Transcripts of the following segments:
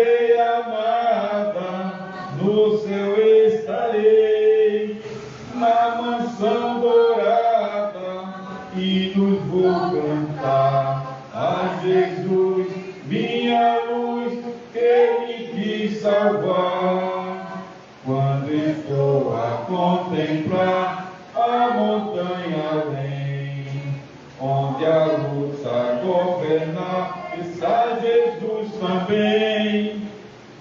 amada, no céu estarei, na mansão dourada, e nos vou cantar a Jesus, minha luz, que me quis salvar. Quando estou a contemplar a montanha além, onde a luta governar, está Jesus também,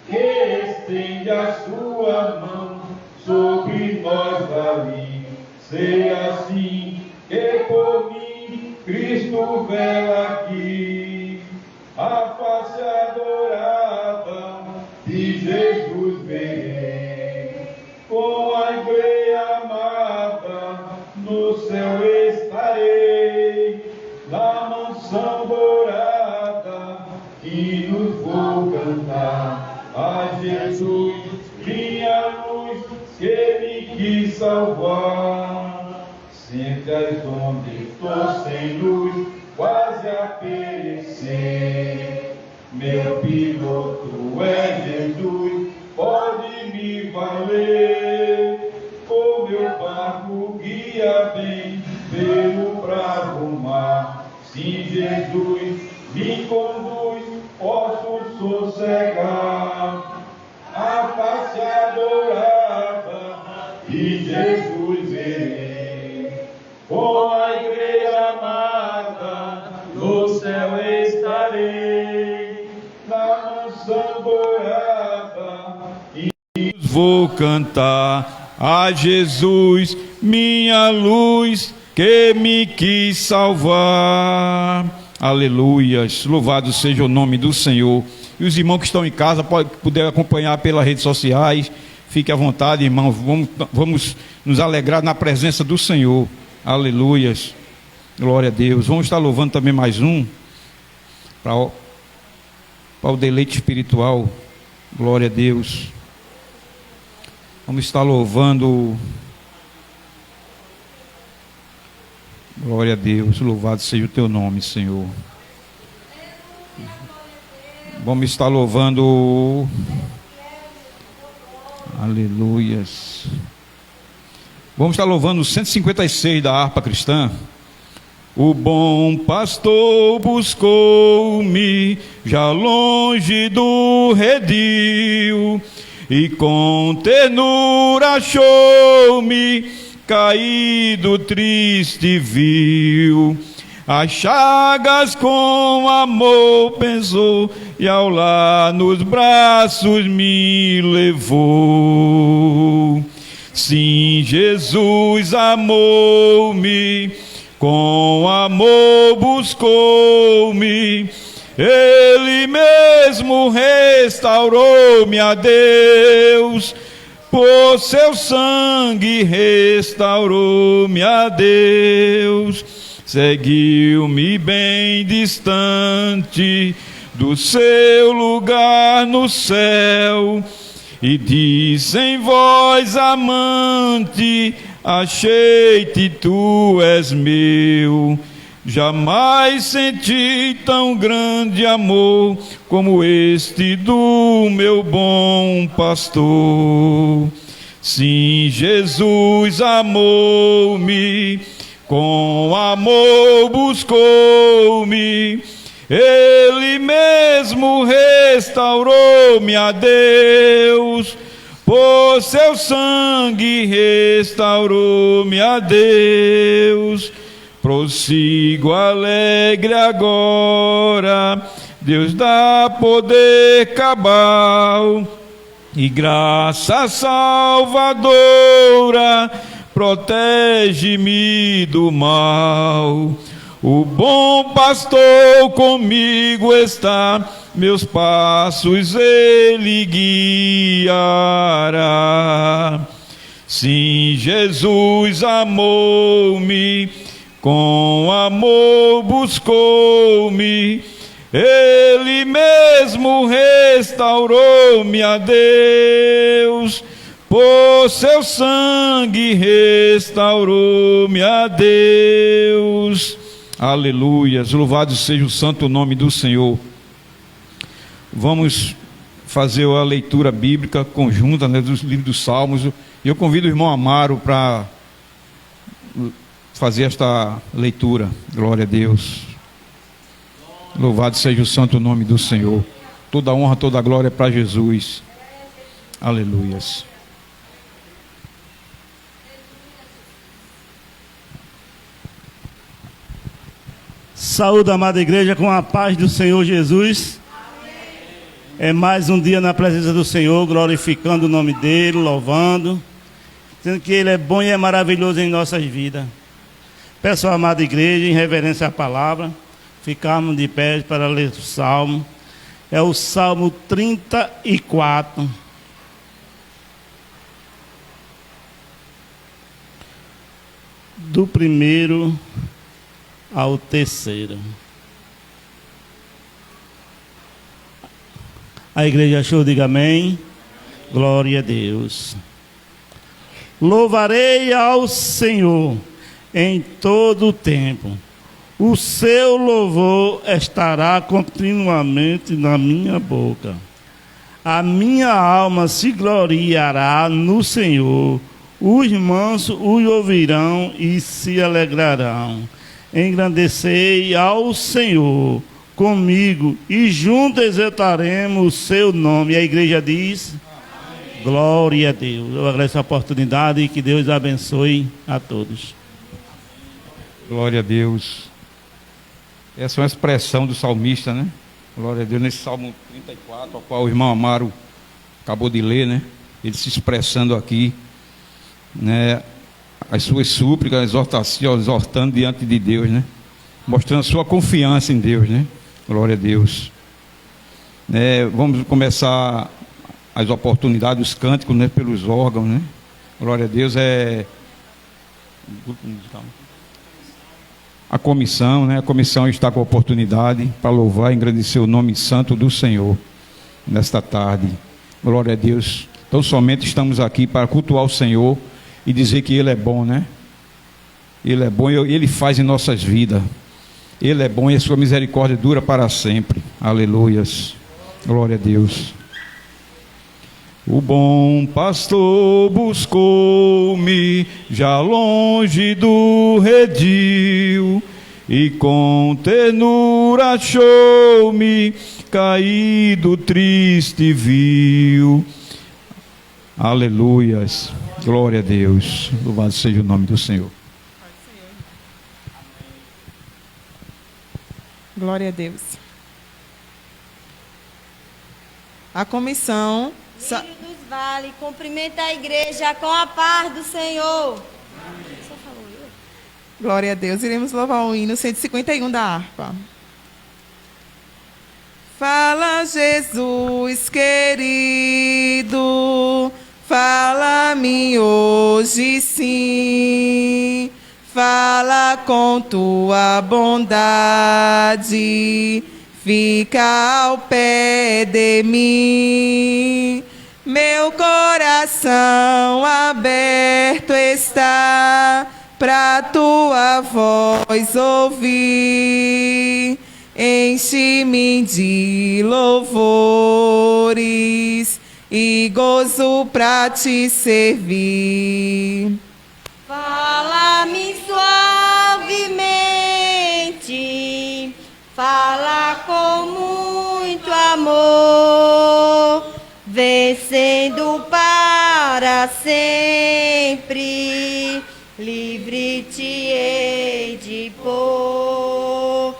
que estende a sua mão sobre nós ali. Sei assim que por mim Cristo vela aqui, a face adorada de Jesus verei, com a igreja amada no céu estarei, na mansão dourada, e nos vou cantar a Jesus, minha luz, que me quis salvar. Sempre onde estou sem luz, quase a perecer, meu piloto é Jesus, pode me valer. O meu barco guia bem pelo bravo mar. Se Jesus me conduz, posso sossegar. A face adorada de Jesus verei, com a igreja amada no céu estarei, na mansão dourada, e vou cantar a Jesus, minha luz, que me quis salvar. Aleluias, louvado seja o nome do Senhor. E os irmãos que estão em casa puderem acompanhar pelas redes sociais, fique à vontade, irmãos. Vamos nos alegrar na presença do Senhor. Aleluias, glória a Deus. Vamos estar louvando também mais um para o deleite espiritual. Glória a Deus. Vamos estar louvando. Glória a Deus, louvado seja o teu nome, Senhor. Vamos estar louvando. Aleluias. Vamos estar louvando o 156 da harpa cristã. O bom pastor buscou-me já longe do redil, e com ternura achou-me caído, triste viu, as chagas com amor pensou, e ao lar nos braços me levou. Sim, Jesus amou-me, com amor buscou-me, Ele mesmo restaurou-me a Deus, por seu sangue restaurou-me a Deus. Seguiu-me bem distante do seu lugar no céu, e disse em voz amante: achei-te, tu és meu. Jamais senti tão grande amor como este do meu bom pastor. Sim, Jesus amou-me, com amor buscou-me, Ele mesmo restaurou-me a Deus, por seu sangue restaurou-me a Deus. Prossigo alegre agora, Deus dá poder cabal, e graça salvadora protege-me do mal. O bom pastor comigo está, meus passos ele guiará. Sim, Jesus amou-me, com amor buscou-me, Ele mesmo restaurou-me a Deus, por seu sangue restaurou-me a Deus. Aleluias, louvado seja o santo nome do Senhor. Vamos fazer a leitura bíblica conjunta, né, dos livros dos Salmos. E eu convido o irmão Amaro para fazer esta leitura. Glória a Deus. Louvado seja o santo nome do Senhor. Toda honra, toda glória para Jesus. Aleluias. Saúde, amada igreja, com a paz do Senhor Jesus. É mais um dia na presença do Senhor, glorificando o nome dEle, louvando, dizendo que Ele é bom e é maravilhoso em nossas vidas. Peço à amada igreja, em reverência à palavra, ficarmos de pé para ler o Salmo. É o Salmo 34. Do primeiro ao terceiro. A igreja achou, diga amém. Glória a Deus. Louvarei ao Senhor em todo o tempo. O seu louvor estará continuamente na minha boca. A minha alma se gloriará no Senhor. Os mansos o ouvirão e se alegrarão. Engrandecei ao Senhor comigo e juntos exaltaremos o seu nome. E a igreja diz: amém. Glória a Deus. Eu agradeço a oportunidade e que Deus abençoe a todos. Glória a Deus. Essa é uma expressão do salmista, né? Glória a Deus, nesse Salmo 34, ao qual o irmão Amaro acabou de ler, né? Ele se expressando aqui, né? As suas súplicas, exortando diante de Deus, né? Mostrando a sua confiança em Deus, né? Glória a Deus. Vamos começar as oportunidades, os cânticos, né? Pelos órgãos, né? Glória a Deus. A comissão, né? A comissão está com a oportunidade para louvar e engrandecer o nome santo do Senhor nesta tarde. Glória a Deus. Então somente estamos aqui para cultuar o Senhor e dizer que Ele é bom, né? Ele é bom e Ele faz em nossas vidas. Ele é bom e a sua misericórdia dura para sempre. Aleluias. Glória a Deus. O bom pastor buscou-me já longe do redil e com ternura achou-me caído, triste viu. Aleluias. Glória a Deus. Louvado seja o nome do Senhor. Glória a Deus. A comissão Lírio dos Vales, cumprimenta a igreja com a paz do Senhor. Glória a Deus. Iremos louvar o hino 151 da harpa. Fala, Jesus querido, fala-me hoje sim. Fala com tua bondade, fica ao pé de mim. Meu coração aberto está pra tua voz ouvir. Enche-me de louvores e gozo pra te servir. Fala-me suavemente, fala com muito amor, vencendo para sempre, livre te hei de pôr.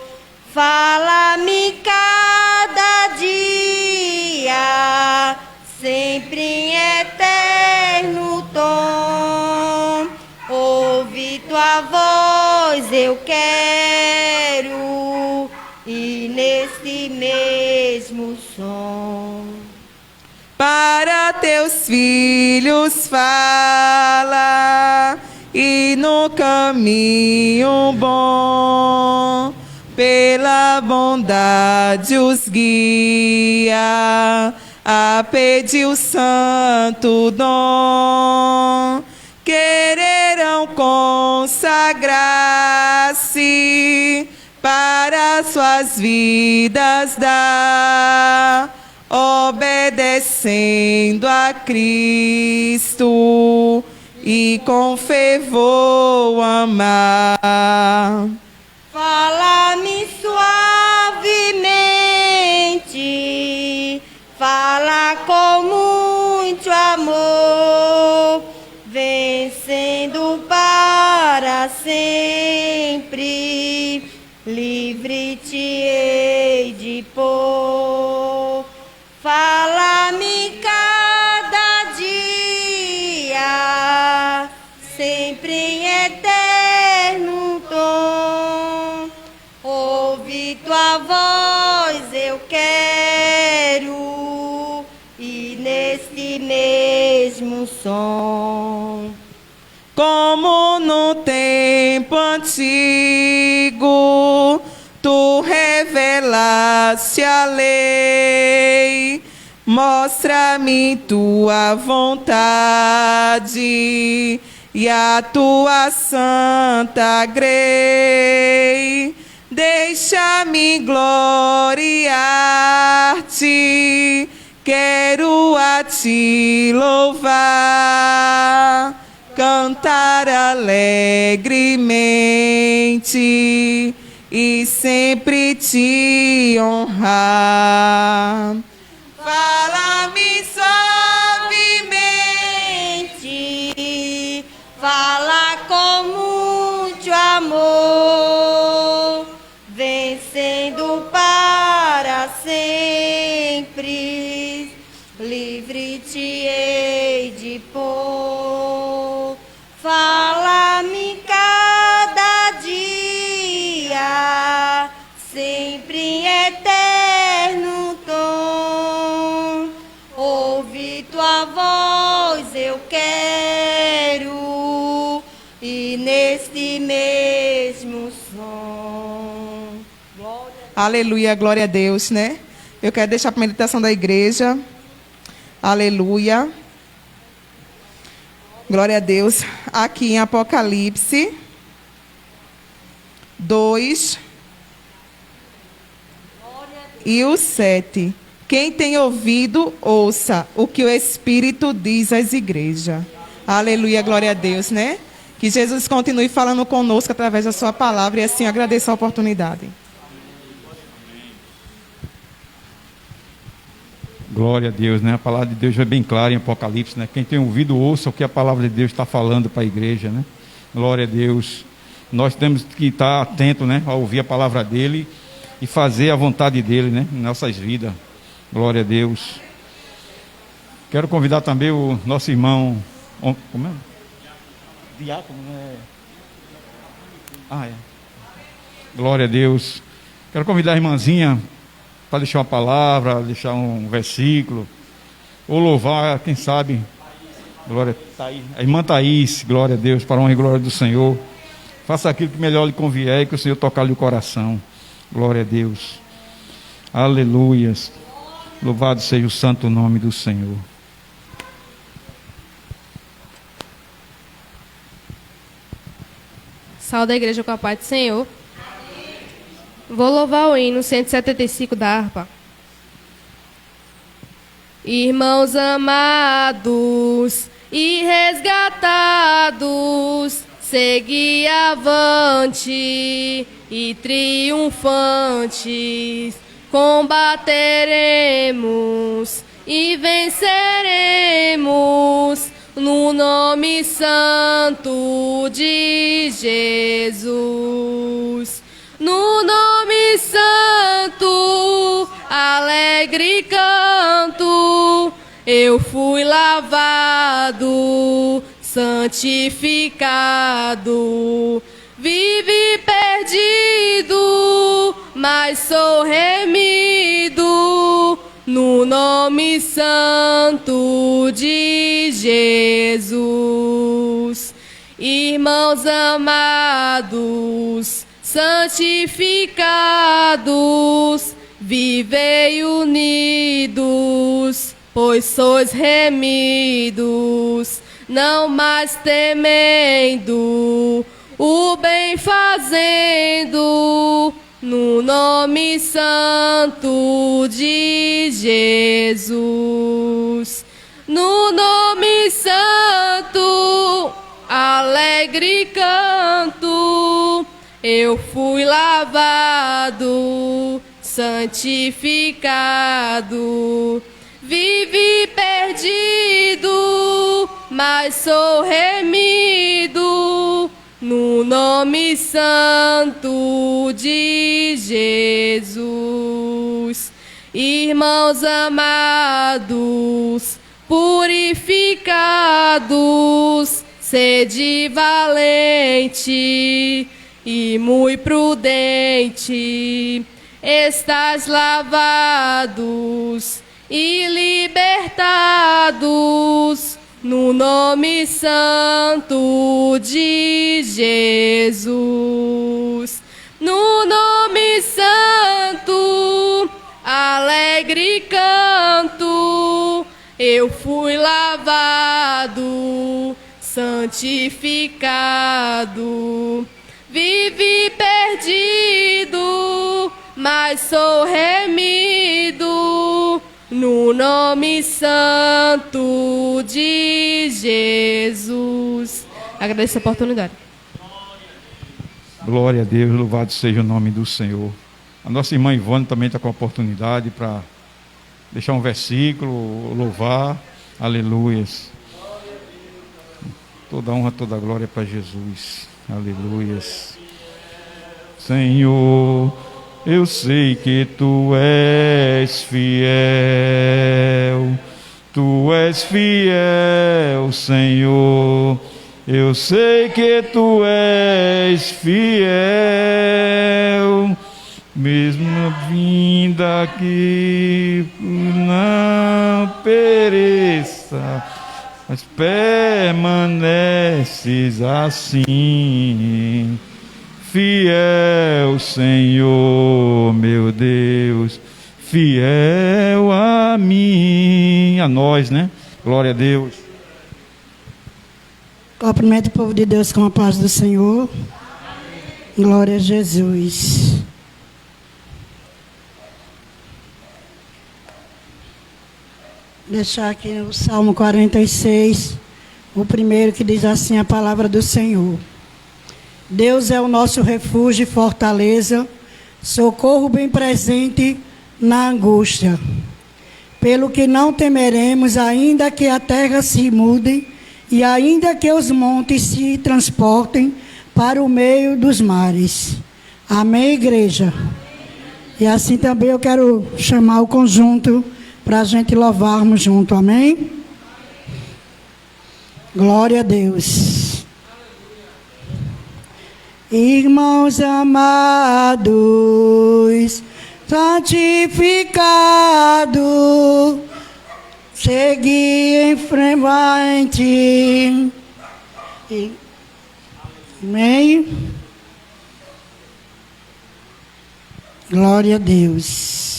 Fala-me cada dia, sempre em eterno tom. Ouve tua voz, eu quero, e nesse mesmo som. Para teus filhos fala, e no caminho bom, pela bondade os guia, a pedir o santo dom. Quererão consagrar-se para suas vidas dar. obedecendo a Cristo e com fervor amar. Fala-me suavemente, fala com muito amor, vencendo para sempre, livre te hei de pôr. Fala-me cada dia, sempre em eterno tom. Ouve tua voz eu quero, e neste mesmo som. Como no tempo antigo, tu revelaste a lei, mostra-me tua vontade e a tua santa grei. Deixa-me gloriar-te, quero a ti louvar, cantar alegremente e sempre te honrar. Fala-me suavemente, fala com muito amor, vencendo para sempre, livre te hei de pôr. Fala-me cada dia, sempre em eterno tom. Ouve tua voz eu quero, e neste mesmo som. Aleluia, glória a Deus, né? Eu quero deixar para a meditação da igreja. Aleluia. Glória a Deus. Aqui em Apocalipse 2 e o 7. Quem tem ouvido, ouça o que o Espírito diz às igrejas. Aleluia, glória a Deus, né? Que Jesus continue falando conosco através da sua palavra e assim agradeço a oportunidade. Glória a Deus, né? A palavra de Deus é bem clara em Apocalipse, né? Quem tem ouvido, ouça o que a palavra de Deus está falando para a igreja, né? Glória a Deus. Nós temos que estar atentos, né? A ouvir a palavra dele e fazer a vontade dele, né? Em nossas vidas. Glória a Deus. Quero convidar também o nosso irmão... Como é? Diácono, né? Ah, é. Glória a Deus. Quero convidar a irmãzinha para deixar uma palavra, deixar um versículo, ou louvar, quem sabe, glória, a irmã Thaís, glória a Deus, para a honra e glória do Senhor. Faça aquilo que melhor lhe convier e que o Senhor tocar-lhe o coração. Glória a Deus. Aleluias. Louvado seja o santo nome do Senhor. Saúde a igreja com a paz do Senhor. Vou louvar o hino 175 da harpa. Irmãos amados e resgatados, segui avante e triunfantes, combateremos e venceremos no nome santo de Jesus. No nome santo, alegre canto, eu fui lavado, santificado, vive perdido, mas sou remido, no nome santo de Jesus. Irmãos amados, santificados, vivei unidos, pois sois remidos, não mais temendo, o bem fazendo, no nome santo de Jesus. No nome santo, alegre canto, eu fui lavado, santificado. Vivi perdido, mas sou remido, no nome santo de Jesus. Irmãos amados, purificados, sede valente e muito prudente, estais lavados e libertados, no nome santo de Jesus. No nome santo, alegre canto, eu fui lavado, santificado. Vivi perdido, mas sou remido, no nome santo de Jesus. Agradeço a oportunidade. Glória a Deus, louvado seja o nome do Senhor. A nossa irmã Ivone também está com a oportunidade para deixar um versículo, louvar. Aleluias. Toda honra, toda glória para Jesus. Aleluias. Senhor, eu sei que Tu és fiel. Tu és fiel, Senhor. Eu sei que Tu és fiel. Mesmo vinda que não pereça, mas permaneces assim. Fiel, Senhor, meu Deus, fiel a mim, a nós, né? Glória a Deus. Cumprimento o povo de Deus com a paz do Senhor. Glória a Jesus. Deixar aqui o Salmo 46, o primeiro, que diz assim a palavra do Senhor. Deus é o nosso refúgio e fortaleza, socorro bem presente na angústia. Pelo que não temeremos, ainda que a terra se mude, e ainda que os montes se transportem para o meio dos mares. Amém, igreja? E assim também eu quero chamar o conjunto para a gente louvarmos junto, amém? Glória a Deus. Irmãos amados, santificado, segui em frente. Amém? Glória a Deus.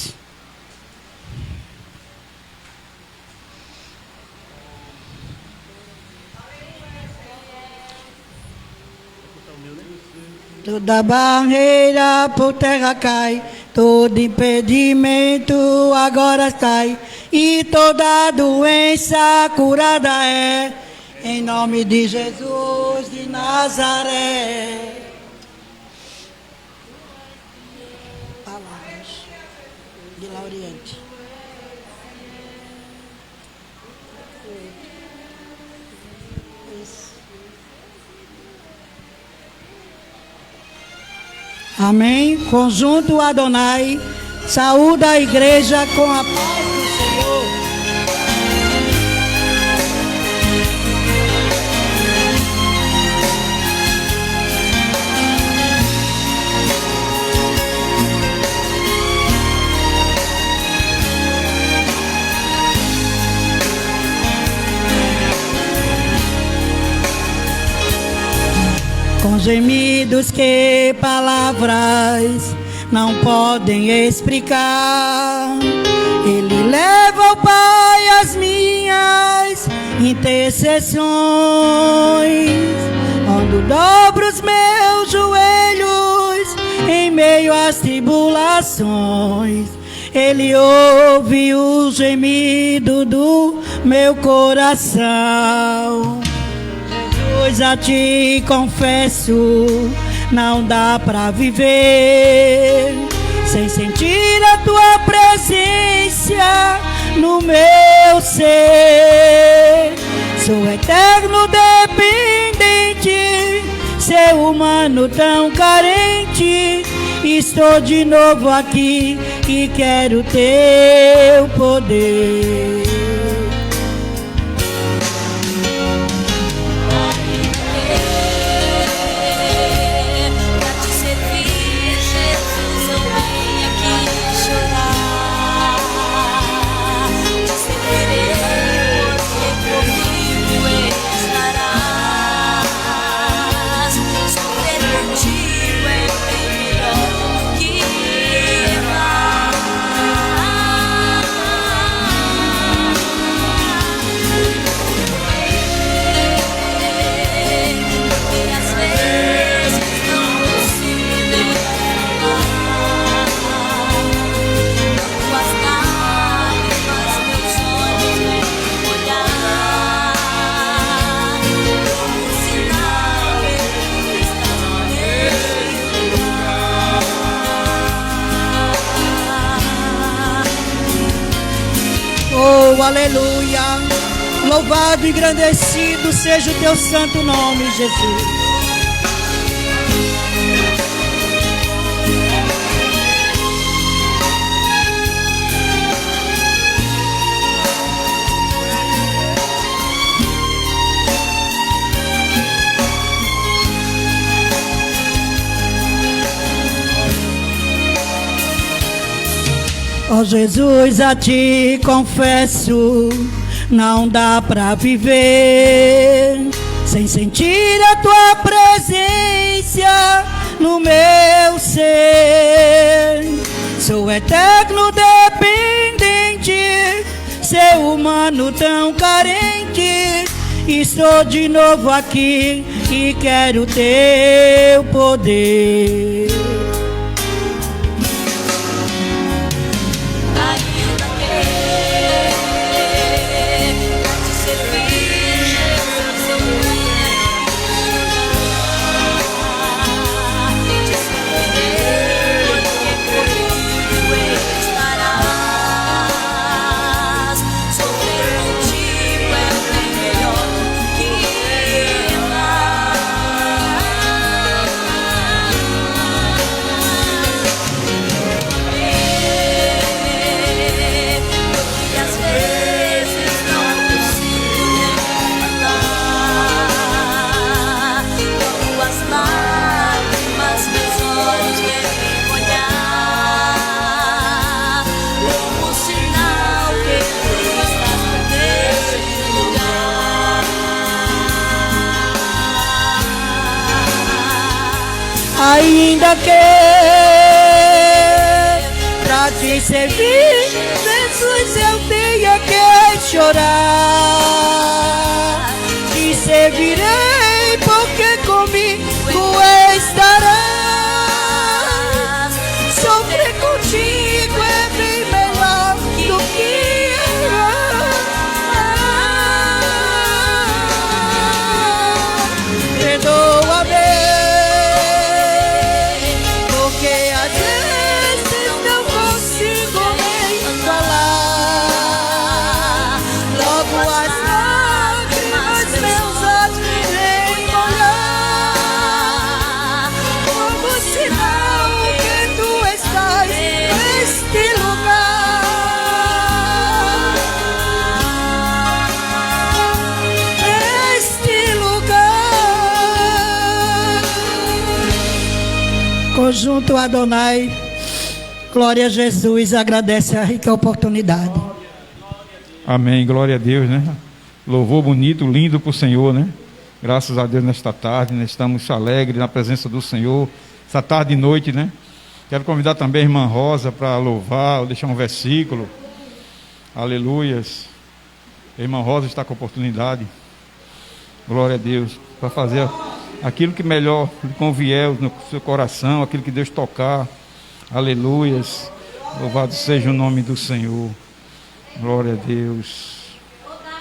Toda barreira por terra cai, todo impedimento agora cai, e toda doença curada é, em nome de Jesus de Nazaré. Palavras de Lauriente. Amém. Conjunto Adonai, saúda a igreja com a paz do Senhor. Com gemidos que palavras não podem explicar, Ele leva ao Pai as minhas intercessões. Quando dobro os meus joelhos em meio às tribulações. Ele ouve o gemido do meu coração. Jesus, a ti confesso, não dá pra viver sem sentir a tua presença no meu ser. Sou eterno dependente, ser humano tão carente. Estou de novo aqui e quero teu poder. Oh, aleluia! Louvado e engrandecido seja o teu santo nome, Jesus. Ó Jesus, a ti confesso, não dá pra viver sem sentir a tua presença no meu ser. Sou eterno dependente, ser humano tão carente. Estou de novo aqui e quero teu poder. Ainda que pra te servir, Jesus, eu tenha que chorar. Te servirei porque comigo estarás. Sofrer contigo é bem melhor do que errar. Perdoa-me. Conjunto Adonai, glória a Jesus, agradece a rica oportunidade. Amém, glória a Deus, né? Louvor bonito, lindo para o Senhor, né? Graças a Deus nesta tarde, nós estamos alegres na presença do Senhor, essa tarde e noite, né? Quero convidar também a irmã Rosa para louvar, ou deixar um versículo. Aleluias. A irmã Rosa está com a oportunidade, glória a Deus, para fazer aquilo que melhor lhe convier no seu coração, aquilo que Deus tocar. Aleluias. Louvado seja o nome do Senhor. Glória a Deus.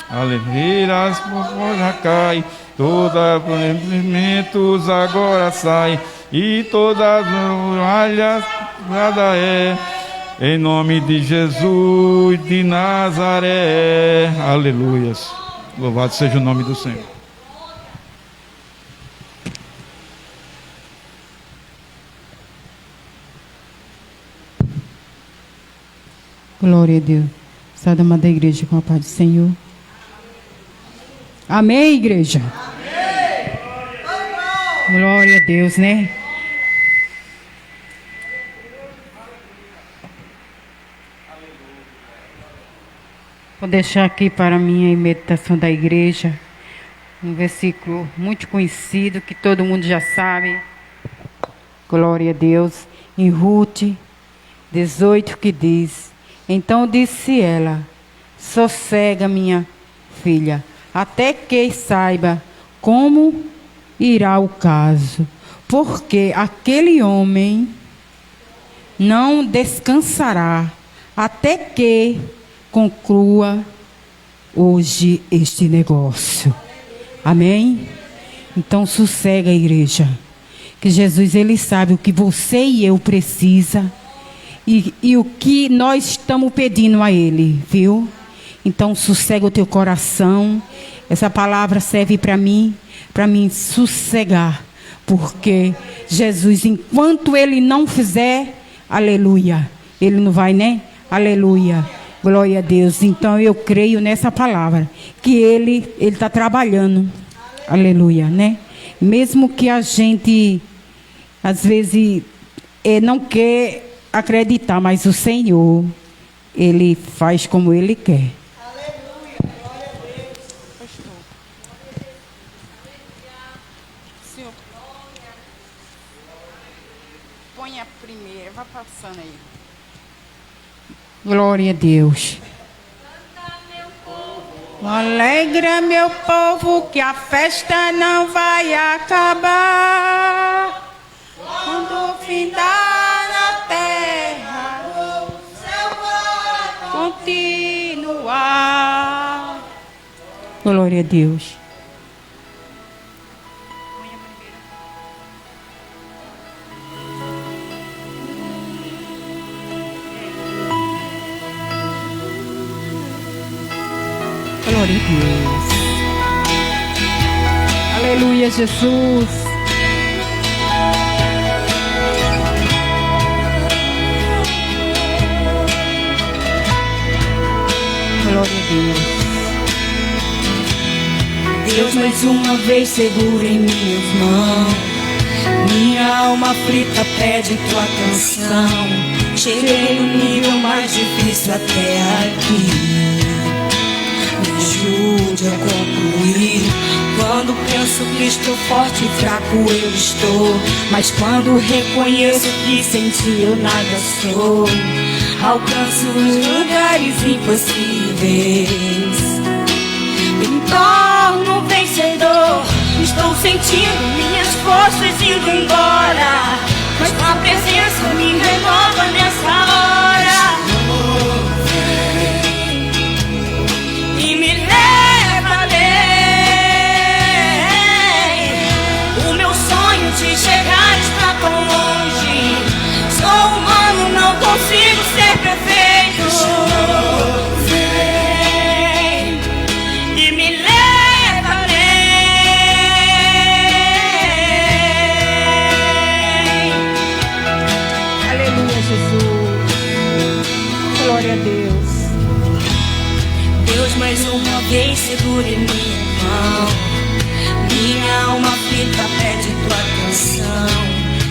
Aleluia. As povos já caem, todos os elementos agora saem, e todas as muralhas nada é. Em nome de Jesus de Nazaré. Aleluias. Louvado seja o nome do Senhor. Glória a Deus. Sai da da igreja com a paz do Senhor. Amém, igreja? Amém. Glória a Deus, né? Vou deixar aqui para a minha meditação da igreja um versículo muito conhecido que todo mundo já sabe. Glória a Deus. Em Ruth 18 que diz: então disse ela: sossega, minha filha, até que saiba como irá o caso, porque aquele homem não descansará até que conclua hoje este negócio. Amém? Então sossega, igreja, que Jesus, ele sabe o que você e eu precisa e o que nós estamos pedindo a ele, viu? Então sossega o teu coração. Essa palavra serve para mim sossegar, porque Jesus, enquanto ele não fizer, aleluia, ele não vai, né? Aleluia, glória a Deus. Então eu creio nessa palavra, que ele está trabalhando, aleluia, né? Mesmo que a gente às vezes não quer acreditar, mas o Senhor, ele faz como ele quer. Aleluia, glória a Deus. Pastor. Senhor, põe a primeira, vai passando aí. Glória a Deus. Alegra, meu povo, que a festa não vai acabar. Quando findar na terra, o céu vai continuar. Glória a Deus. Glória a Deus. Aleluia, Jesus. Glória a Deus. Deus, mais uma vez segura em minhas mãos. Minha alma aflita pede tua canção. Cheguei no nível mais difícil até aqui. Me ajude a concluir. Quando penso que estou forte e fraco eu estou, mas quando reconheço que sem ti eu nada sou, alcanço os lugares impossíveis. Me torno vencedor. Estou sentindo minhas forças indo embora, mas tua presença me renova nessa hora. E me leva além. O meu sonho de chegar está tão longe. Sou humano, não consigo ser perfeito. E me leva além. Aleluia, Jesus. Glória a Deus. Deus, mais uma vez segura em minha mão. Minha alma aflita pede tua canção.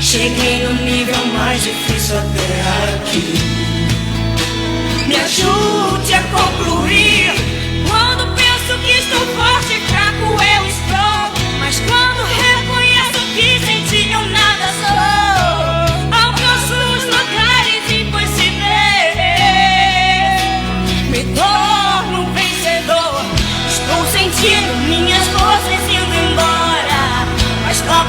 Cheguei no nível mais difícil até aqui. Me ajude a concluir. Quando penso que estou forte e fraco eu estou, mas quando reconheço que sem ti eu nada sou, alcanço os lugares impossíveis. Me torno vencedor. Estou sentindo minhas forças indo embora, mas tua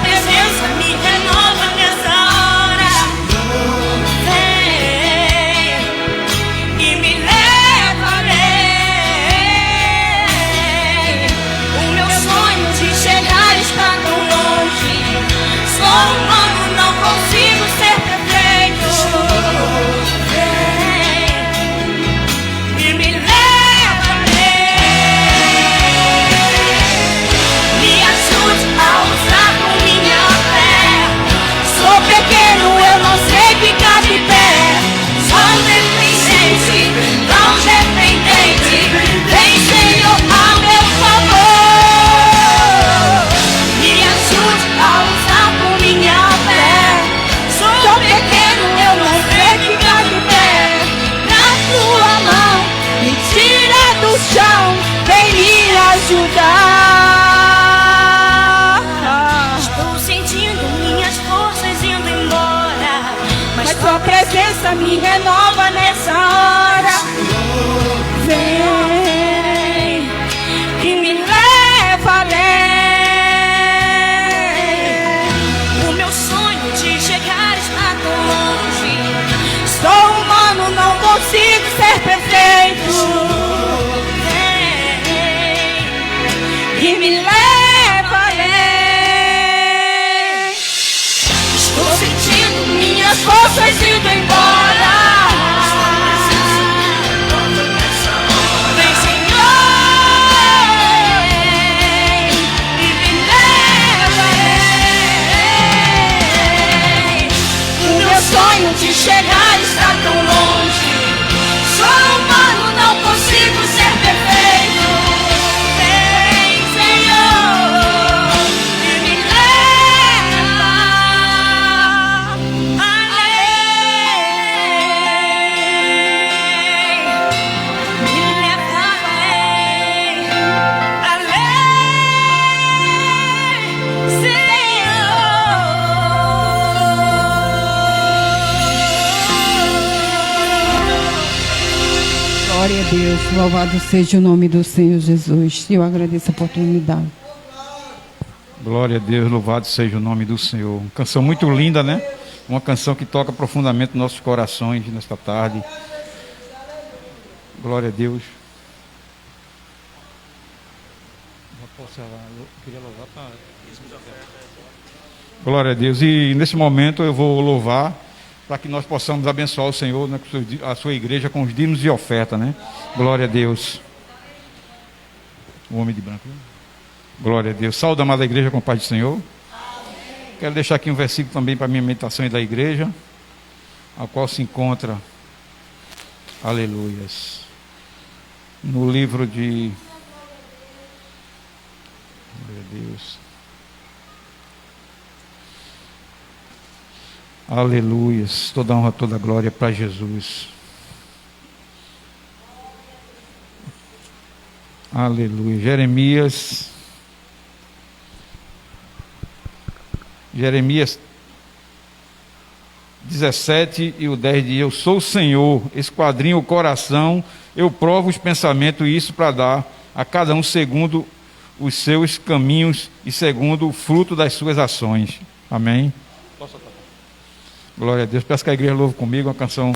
ajudar. Estou sentindo minhas forças indo embora, mas tua presença me renova nessa hora. Vem e me leva além. O meu sonho de chegar está tão longe. Sou humano, não consigo ser perfeito. Vem e me leva além. Estou sentindo minhas forças indo embora. Vem, Senhor, e me leva além. O meu sonho de chegar está tão longe. Sou humano, não consigo ser perfeito. Vem, Senhor, e me leva além. Me leva além, Glória a Deus, louvado seja o nome do Senhor Jesus. Eu agradeço a oportunidade. Glória a Deus, louvado seja o nome do Senhor. Uma canção muito linda, né? Uma canção que toca profundamente nossos corações nesta tarde. Glória a Deus. Glória a Deus. E nesse momento eu vou louvar para que nós possamos abençoar o Senhor, né, a sua igreja com os dízimos e oferta, né? Glória a Deus. O homem de branco. Glória a Deus. Saúde, amada igreja, com a paz do Senhor. Amém. Quero deixar aqui um versículo também para a minha meditação e da igreja, a qual se encontra, aleluias, no livro de, glória a Deus, aleluias, toda honra, toda glória para Jesus. Aleluia. Jeremias 17 e o 10 diz: eu sou o Senhor, esquadrinho o coração, eu provo os pensamentos, e isso para dar a cada um segundo os seus caminhos e segundo o fruto das suas ações. Amém. Glória a Deus. Peço que a igreja louve comigo uma canção.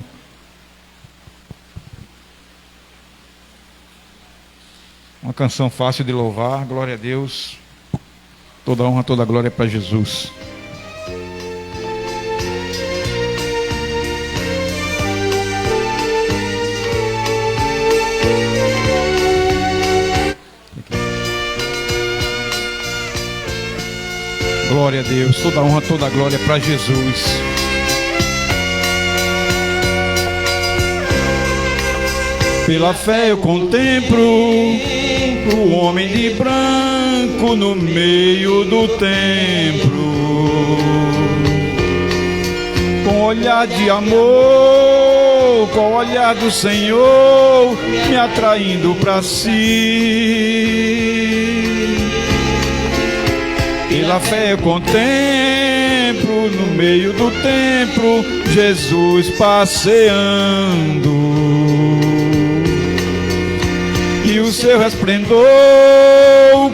Uma canção fácil de louvar. Glória a Deus. Toda honra, toda glória para Jesus. Glória a Deus. Toda honra, toda glória para Jesus. Pela fé eu contemplo o homem de branco no meio do templo, com olhar de amor, com o olhar do Senhor me atraindo para si. Pela fé eu contemplo no meio do templo Jesus passeando, e o seu resplendor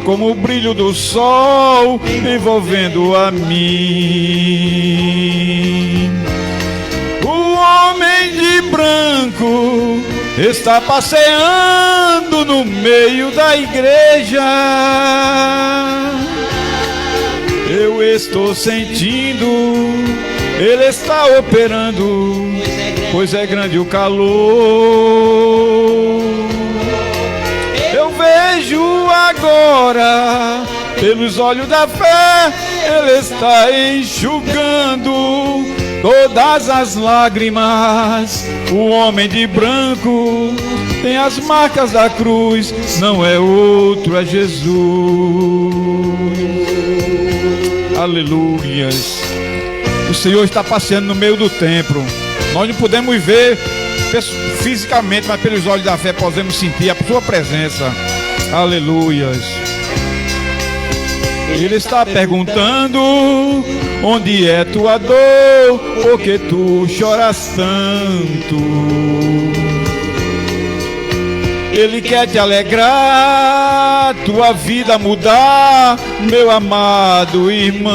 como o brilho do sol envolvendo a mim. O homem de branco está passeando no meio da igreja. Eu estou sentindo, ele está operando, pois é grande o calor. Eu vejo agora, pelos olhos da fé, ele está enxugando todas as lágrimas. O homem de branco tem as marcas da cruz, não é outro, é Jesus. Aleluias. O Senhor está passeando no meio do templo. Nós não podemos ver fisicamente, mas pelos olhos da fé podemos sentir a sua presença. Aleluias. Ele está perguntando: onde é tua dor? Porque tu choras tanto? Ele quer te alegrar, tua vida mudar, meu amado irmão.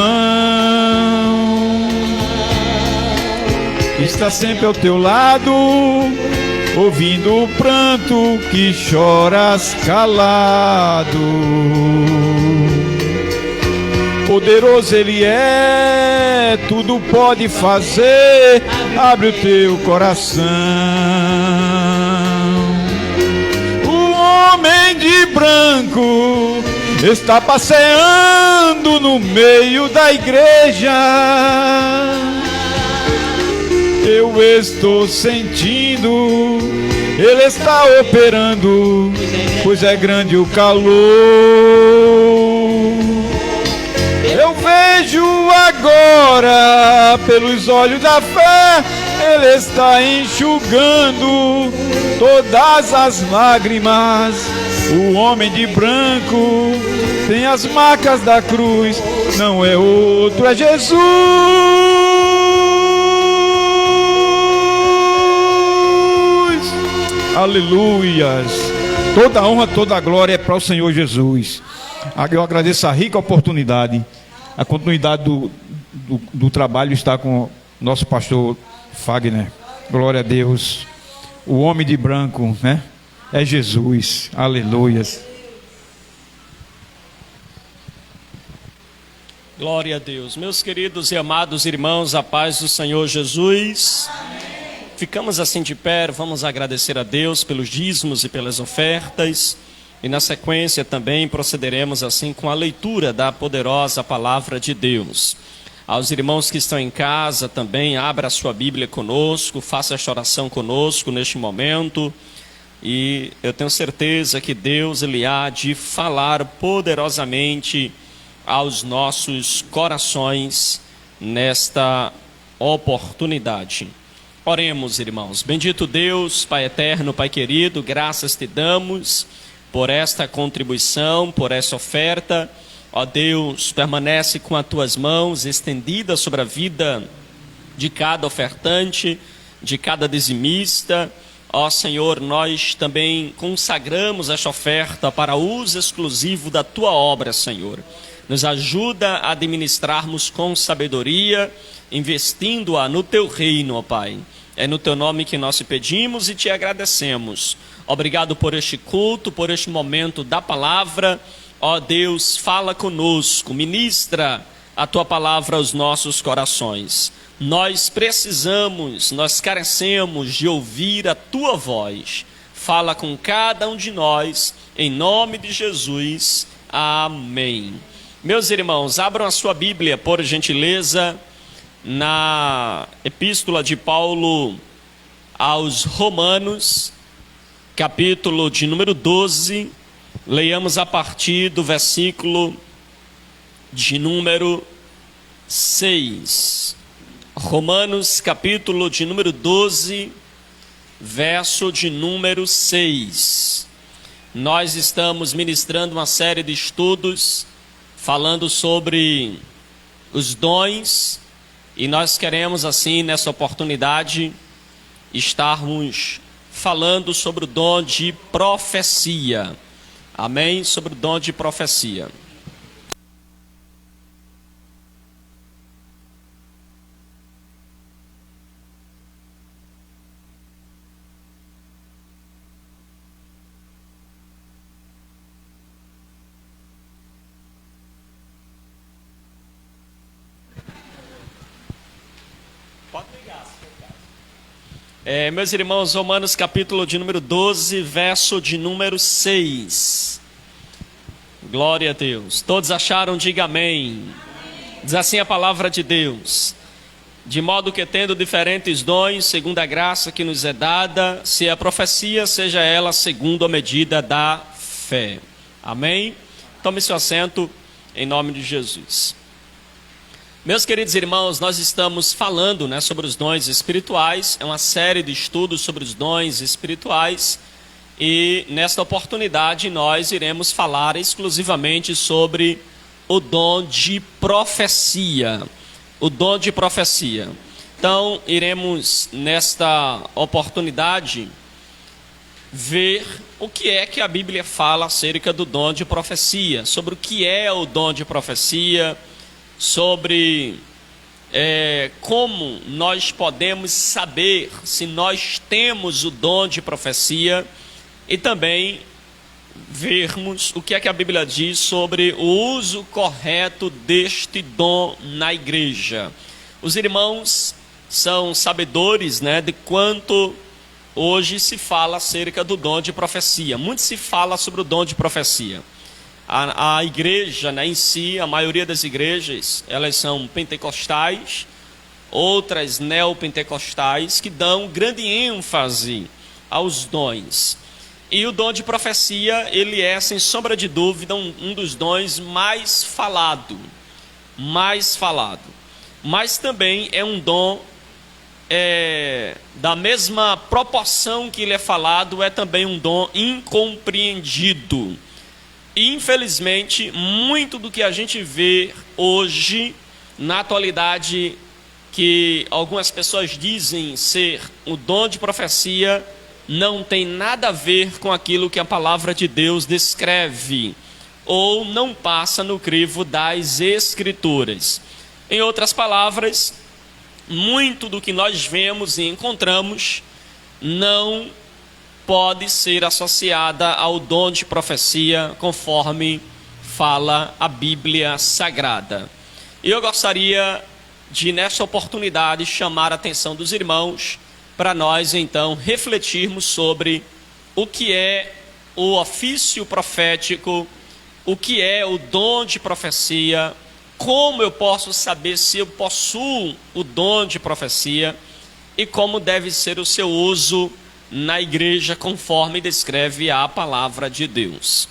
Está sempre ao teu lado, ouvindo o pranto que choras calado. Poderoso Ele é, tudo pode fazer, abre o teu coração. O homem de branco está passeando no meio da igreja. Eu estou sentindo, Ele está operando, pois é grande o calor. Eu vejo agora, pelos olhos da fé, Ele está enxugando todas as lágrimas. O homem de branco tem as marcas da cruz, não é outro, é Jesus. Aleluias. Toda a honra, toda a glória é para o Senhor Jesus. Eu agradeço a rica oportunidade. A continuidade do trabalho está com o nosso pastor Fagner. Glória a Deus. O homem de branco, né? É Jesus. Aleluias. Glória a Deus. Meus queridos e amados irmãos, a paz do Senhor Jesus. Amém. Ficamos assim de pé, vamos agradecer a Deus pelos dízimos e pelas ofertas. E na sequência também procederemos assim com a leitura da poderosa palavra de Deus. Aos irmãos que estão em casa também, abra a sua Bíblia conosco, faça esta oração conosco neste momento. E eu tenho certeza que Deus Ele há de falar poderosamente aos nossos corações nesta oportunidade. Oremos, irmãos. Bendito Deus, Pai eterno, Pai querido, graças te damos por esta contribuição, por essa oferta. Ó Deus, permanece com as tuas mãos estendidas sobre a vida de cada ofertante, de cada dizimista. Ó Senhor, nós também consagramos esta oferta para uso exclusivo da tua obra, Senhor. Nos ajuda a administrarmos com sabedoria, investindo-a no teu reino, ó Pai. É no teu nome que nós te pedimos e te agradecemos. Obrigado por este culto, por este momento da palavra. Ó Deus, fala conosco, ministra a tua palavra aos nossos corações. Nós precisamos, nós carecemos de ouvir a tua voz. Fala com cada um de nós, em nome de Jesus. Amém. Meus irmãos, abram a sua Bíblia, por gentileza, na epístola de Paulo aos Romanos, capítulo de número 12, leiamos a partir do versículo de número 6. Romanos, capítulo de número 12, verso de número 6. Nós estamos ministrando uma série de estudos falando sobre os dons, e nós queremos assim, nessa oportunidade, estarmos falando sobre o dom de profecia. Amém? Sobre o dom de profecia. Meus irmãos, Romanos capítulo de número 12, verso de número 6. Glória a Deus. Todos acharam? Diga amém. Diz assim a palavra de Deus: de modo que, tendo diferentes dons, segundo a graça que nos é dada, se a profecia, seja ela segundo a medida da fé. Amém? Tome seu assento em nome de Jesus. Meus queridos irmãos, nós estamos falando, sobre os dons espirituais. É uma série de estudos sobre os dons espirituais. E nesta oportunidade nós iremos falar exclusivamente sobre o dom de profecia. O dom de profecia. Então, iremos nesta oportunidade ver o que é que a Bíblia fala acerca do dom de profecia, sobre o que é o dom de profecia, sobre como nós podemos saber se nós temos o dom de profecia, e também vermos o que é que a Bíblia diz sobre o uso correto deste dom na igreja. Os irmãos são sabedores, de quanto hoje se fala acerca do dom de profecia. Muito se fala sobre o dom de profecia. A igreja, em si, a maioria das igrejas, elas são pentecostais, outras neopentecostais, que dão grande ênfase aos dons. E o dom de profecia, ele é, sem sombra de dúvida, um dos dons mais falado. Mas também é um dom da mesma proporção que ele é falado, é também um dom incompreendido. E, infelizmente, muito do que a gente vê hoje, na atualidade, que algumas pessoas dizem ser o dom de profecia, não tem nada a ver com aquilo que a palavra de Deus descreve, ou não passa no crivo das Escrituras. Em outras palavras, muito do que nós vemos e encontramos não pode ser associada ao dom de profecia, conforme fala a Bíblia Sagrada. Eu gostaria de, nesta oportunidade, chamar a atenção dos irmãos para nós, então, refletirmos sobre o que é o ofício profético, o que é o dom de profecia, como eu posso saber se eu possuo o dom de profecia e como deve ser o seu uso na igreja, conforme descreve a palavra de Deus.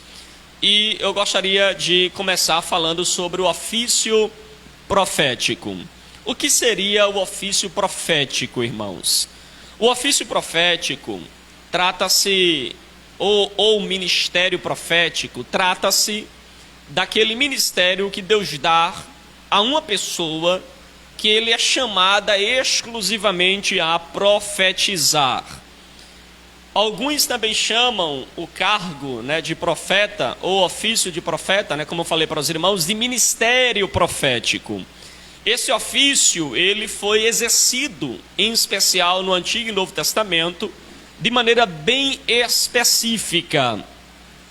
E eu gostaria de começar falando sobre o ofício profético. O que seria o ofício profético, irmãos? O ofício profético trata-se, ou ministério profético, trata-se daquele ministério que Deus dá a uma pessoa que ele é chamada exclusivamente a profetizar. Alguns também chamam o cargo de profeta, ou ofício de profeta, como eu falei para os irmãos, de ministério profético. Esse ofício, ele foi exercido, em especial no Antigo e Novo Testamento, de maneira bem específica.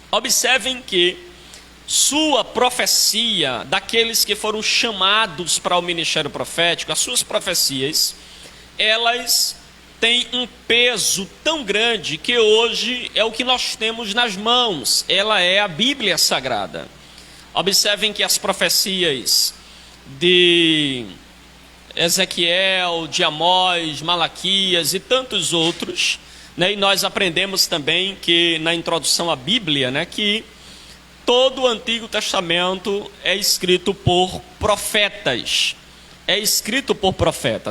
Observem que sua profecia, daqueles que foram chamados para o ministério profético, as suas profecias, elas têm um peso tão grande que hoje é o que nós temos nas mãos. Ela é a Bíblia Sagrada. Observem que as profecias de Ezequiel, de Amós, Malaquias e tantos outros, e nós aprendemos também que na introdução à Bíblia, que todo o Antigo Testamento é escrito por profetas.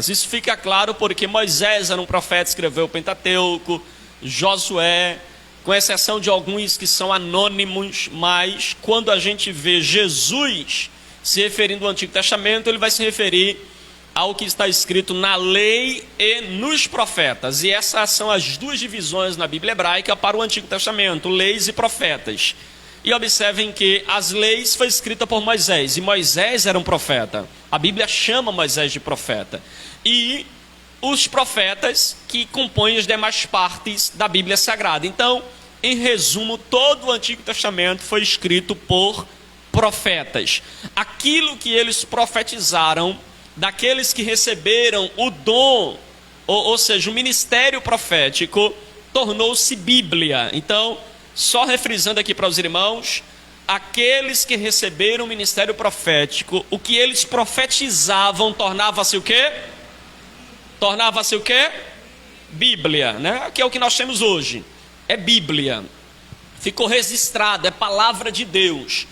Isso fica claro porque Moisés era um profeta, escreveu o Pentateuco, Josué, com exceção de alguns que são anônimos, mas quando a gente vê Jesus se referindo ao Antigo Testamento, ele vai se referir ao que está escrito na lei e nos profetas. E essas são as duas divisões na Bíblia hebraica para o Antigo Testamento, leis e profetas. E observem que as leis foi escrita por Moisés, e Moisés era um profeta. A Bíblia chama Moisés de profeta. E os profetas que compõem as demais partes da Bíblia Sagrada. Então, em resumo, todo o Antigo Testamento foi escrito por profetas. Aquilo que eles profetizaram, daqueles que receberam o dom, ou seja, o ministério profético, tornou-se Bíblia. Então, só refrisando aqui para os irmãos, aqueles que receberam o ministério profético, o que eles profetizavam tornava-se o quê? Tornava-se o quê? Bíblia, que é o que nós temos hoje. É Bíblia. Ficou registrado, é palavra de Deus.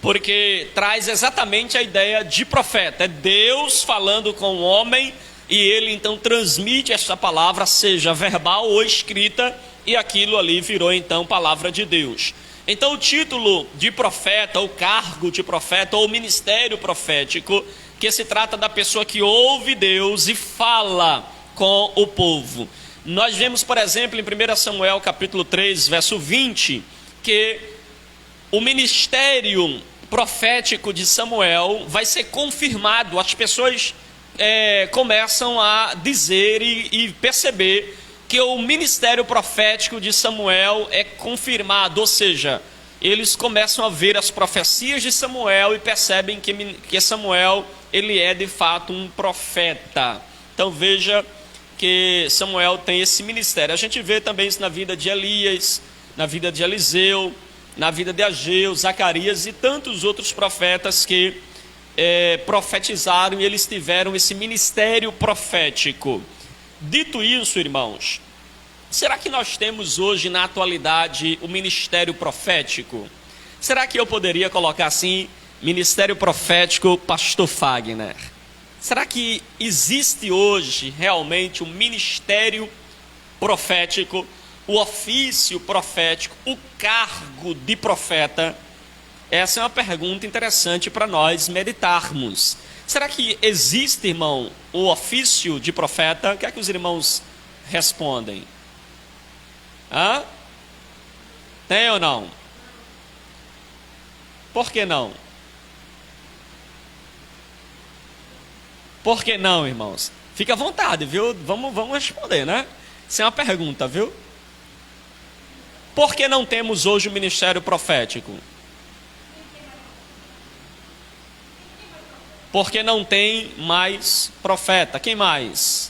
Porque traz exatamente a ideia de profeta. É Deus falando com o homem e ele então transmite essa palavra, seja verbal ou escrita, e aquilo ali virou então palavra de Deus. Então o título de profeta, o cargo de profeta ou ministério profético, que se trata da pessoa que ouve Deus e fala com o povo. Nós vemos, por exemplo, em 1 Samuel capítulo 3, verso 20, que o ministério profético de Samuel vai ser confirmado. As pessoas começam a dizer e perceber que o ministério profético de Samuel é confirmado, ou seja, eles começam a ver as profecias de Samuel e percebem que Samuel, ele é de fato um profeta. Então veja que Samuel tem esse ministério. A gente vê também isso na vida de Elias, na vida de Eliseu, na vida de Ageu, Zacarias e tantos outros profetas que profetizaram e eles tiveram esse ministério profético. Dito isso, irmãos, será que nós temos hoje na atualidade o ministério profético? Será que eu poderia colocar assim, ministério profético Pastor Fagner? Será que existe hoje realmente o ministério profético, o ofício profético, o cargo de profeta? Essa é uma pergunta interessante para nós meditarmos. Será que existe, irmão, o ofício de profeta? O que é que os irmãos respondem? Tem ou não? Por que não? Por que não, irmãos? Fica à vontade, viu? Vamos responder, né? Isso é uma pergunta, viu? Por que não temos hoje o ministério profético? Porque não tem mais profeta. Quem mais?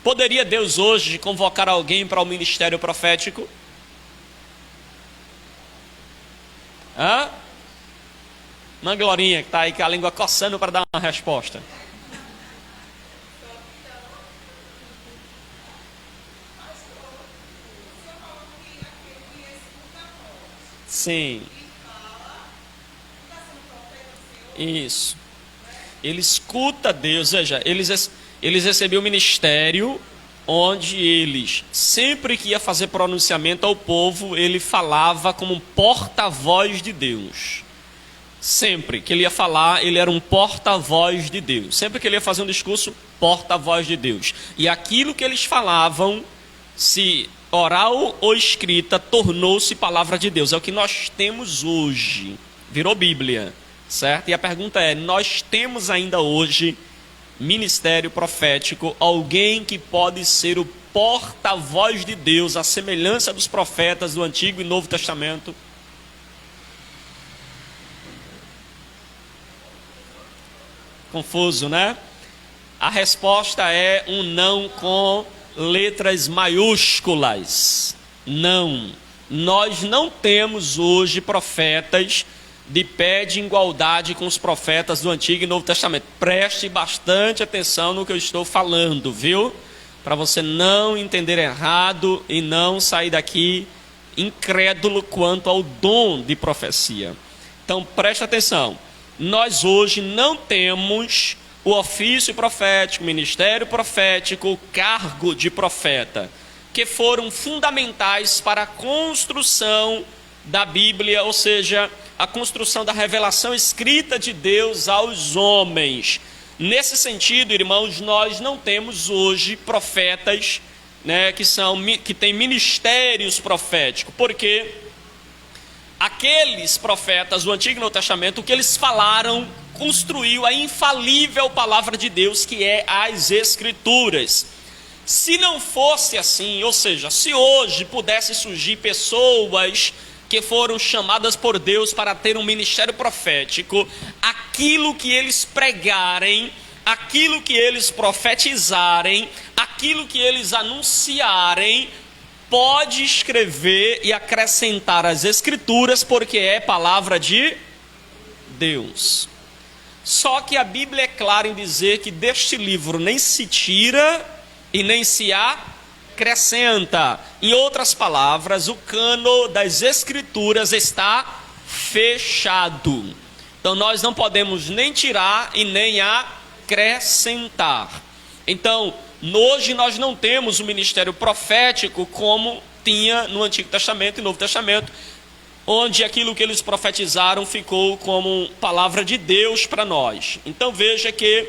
Poderia Deus hoje convocar alguém para o ministério profético? Uma Glorinha que está aí com a língua coçando para dar uma resposta. Sim. Isso. Ele escuta Deus. Veja, eles recebiam o ministério onde eles, sempre que ia fazer pronunciamento ao povo, ele falava como um porta-voz de Deus. Sempre que ele ia falar, ele era um porta-voz de Deus. Sempre que ele ia fazer um discurso, porta-voz de Deus. E aquilo que eles falavam, se oral ou escrita, tornou-se palavra de Deus. É o que nós temos hoje. Virou Bíblia, certo? E a pergunta é, nós temos ainda hoje ministério profético, alguém que pode ser o porta-voz de Deus, a semelhança dos profetas do Antigo e Novo Testamento? Confuso, né? A resposta é um não com letras maiúsculas. Não. Nós não temos hoje profetas de pé de igualdade com os profetas do Antigo e Novo Testamento. Preste bastante atenção no que eu estou falando, viu? Para você não entender errado e não sair daqui incrédulo quanto ao dom de profecia. Então, preste atenção. Nós hoje não temos o ofício profético, o ministério profético, o cargo de profeta, que foram fundamentais para a construção da Bíblia, ou seja, a construção da revelação escrita de Deus aos homens. Nesse sentido, irmãos, nós não temos hoje profetas, né, que têm ministérios proféticos, porque aqueles profetas do Antigo e Novo Testamento, o que eles falaram, construiu a infalível palavra de Deus, que é as Escrituras. Se não fosse assim, ou seja, se hoje pudesse surgir pessoas que foram chamadas por Deus para ter um ministério profético, aquilo que eles pregarem, aquilo que eles profetizarem, aquilo que eles anunciarem, pode escrever e acrescentar as Escrituras, porque é palavra de Deus. Só que a Bíblia é clara em dizer que deste livro nem se tira e nem se acrescenta. Em outras palavras, o cano das Escrituras está fechado. Então nós não podemos nem tirar e nem acrescentar. Então, Hoje nós não temos o ministério profético como tinha no Antigo Testamento e Novo Testamento, onde aquilo que eles profetizaram ficou como palavra de Deus para nós. Então veja que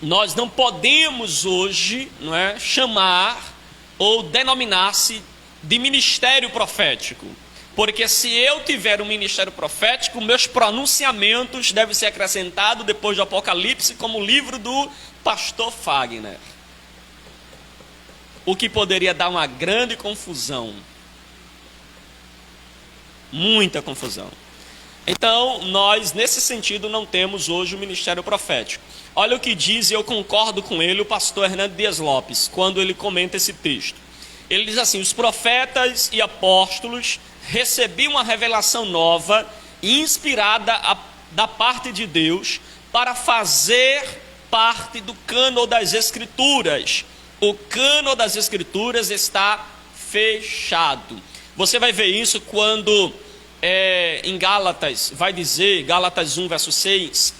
nós não podemos hoje, não é, chamar ou denominar-se de ministério profético, porque se eu tiver um ministério profético, meus pronunciamentos devem ser acrescentados depois do Apocalipse, como o livro do pastor Fagner, o que poderia dar uma grande confusão, muita confusão. Então, nós, nesse sentido, não temos hoje o ministério profético. Olha o que diz, e eu concordo com ele, o pastor Hernando Dias Lopes, quando ele comenta esse texto. Ele diz assim: os profetas e apóstolos recebiam uma revelação nova e inspirada da parte de Deus para fazer parte do cânon das Escrituras. O cânon das Escrituras está fechado. Você vai ver isso quando em Gálatas, vai dizer, Gálatas 1, verso 6,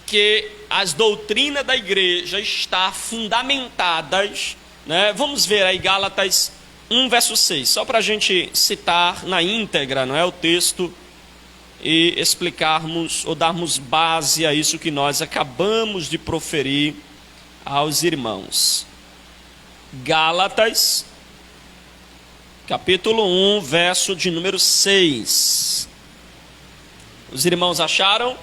que as doutrinas da igreja estão fundamentadas, né? Vamos ver aí Gálatas 1, verso 6, só para a gente citar na íntegra, não é, o texto, e explicarmos ou darmos base a isso que nós acabamos de proferir aos irmãos. Gálatas, capítulo 1, verso de número 6. Os irmãos acharam?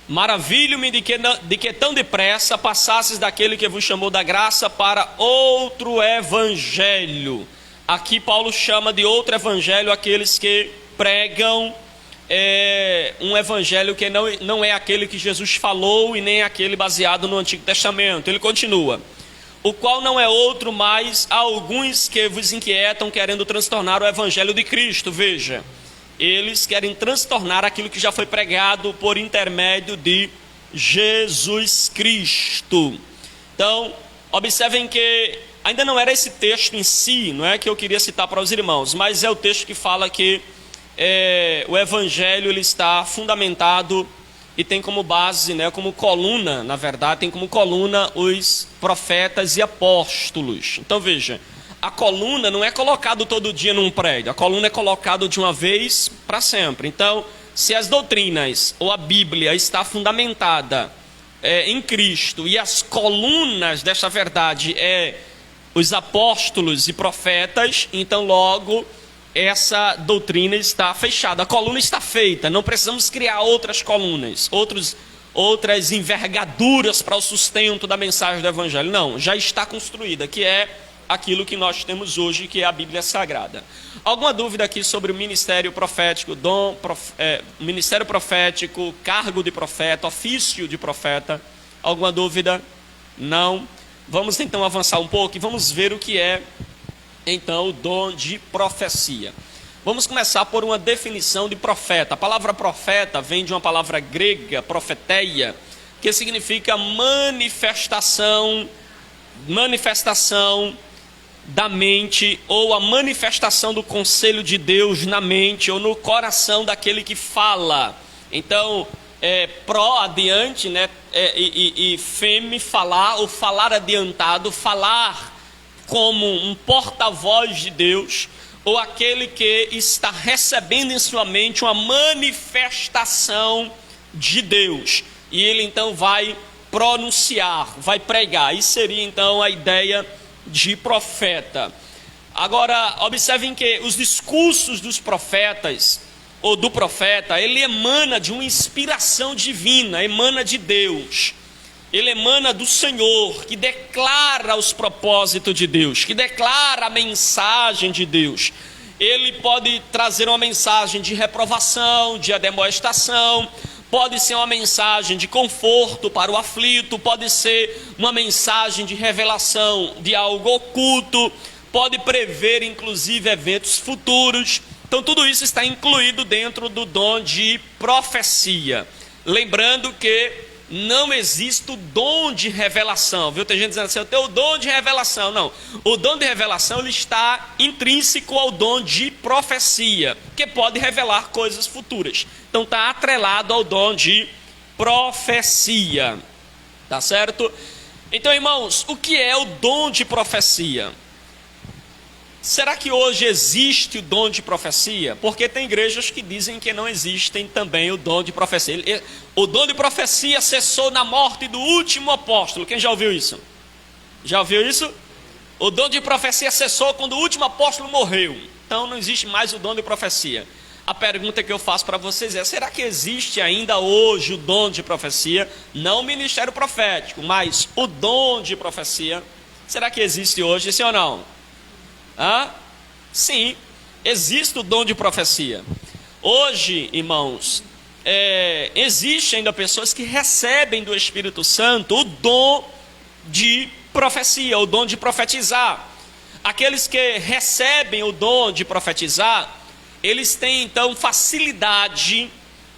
Maravilho-me de que tão depressa passasses daquele que vos chamou da graça para outro evangelho. Aqui Paulo chama de outro evangelho aqueles que pregam um evangelho que não é aquele que Jesus falou e nem aquele baseado no Antigo Testamento. Ele continua: o qual não é outro, mas há alguns que vos inquietam querendo transtornar o evangelho de Cristo. Veja, eles querem transtornar aquilo que já foi pregado por intermédio de Jesus Cristo. Então, observem que ainda não era esse texto em si, não é, que eu queria citar para os irmãos, mas é o texto que fala que o evangelho ele está fundamentado e tem como base, né, como coluna, na verdade, tem como coluna os profetas e apóstolos. Então veja, a coluna não é colocada todo dia num prédio, a coluna é colocada de uma vez para sempre. Então, se as doutrinas ou a Bíblia está fundamentada em Cristo e as colunas desta verdade os apóstolos e profetas, então logo essa doutrina está fechada, a coluna está feita, não precisamos criar outras colunas, outras envergaduras para o sustento da mensagem do Evangelho, não, já está construída, que é aquilo que nós temos hoje, que é a Bíblia Sagrada. Alguma dúvida aqui sobre o ministério profético, ministério profético, cargo de profeta, ofício de profeta? Alguma dúvida? Não? Vamos então avançar um pouco e vamos ver o que é então o dom de profecia. Vamos começar por uma definição de profeta. A palavra profeta vem de uma palavra grega, profeteia, que significa manifestação da mente, ou a manifestação do conselho de Deus na mente ou no coração daquele que fala. Então, adiante, né? E feme, falar, ou falar adiantado, falar como um porta-voz de Deus, ou aquele que está recebendo em sua mente uma manifestação de Deus, e ele então vai pronunciar, vai pregar. Isso seria então a ideia de profeta. Agora, observem que os discursos dos profetas, ou do profeta, ele emana de uma inspiração divina, emana de Deus. Ele emana do Senhor, que declara os propósitos de Deus, que declara a mensagem de Deus. Ele pode trazer uma mensagem de reprovação, de ademoestação, pode ser uma mensagem de conforto para o aflito, pode ser uma mensagem de revelação de algo oculto, pode prever inclusive eventos futuros. Então tudo isso está incluído dentro do dom de profecia. Lembrando que não existe o dom de revelação, viu? Tem gente dizendo assim, eu tenho o dom de revelação. Não, o dom de revelação ele está intrínseco ao dom de profecia, que pode revelar coisas futuras. Então está atrelado ao dom de profecia, tá certo? Então, irmãos, o que é o dom de profecia? Será que hoje existe o dom de profecia? Porque tem igrejas que dizem que não existem também o dom de profecia. O dom de profecia cessou na morte do último apóstolo. Quem já ouviu isso? Já ouviu isso? O dom de profecia cessou quando o último apóstolo morreu. Então não existe mais o dom de profecia. A pergunta que eu faço para vocês é, será que existe ainda hoje o dom de profecia? Não o ministério profético, mas o dom de profecia. Será que existe hoje, sim ou não? Sim, existe o dom de profecia. Hoje, irmãos, existe ainda pessoas que recebem do Espírito Santo o dom de profecia, o dom de profetizar. Aqueles que recebem o dom de profetizar, eles têm então facilidade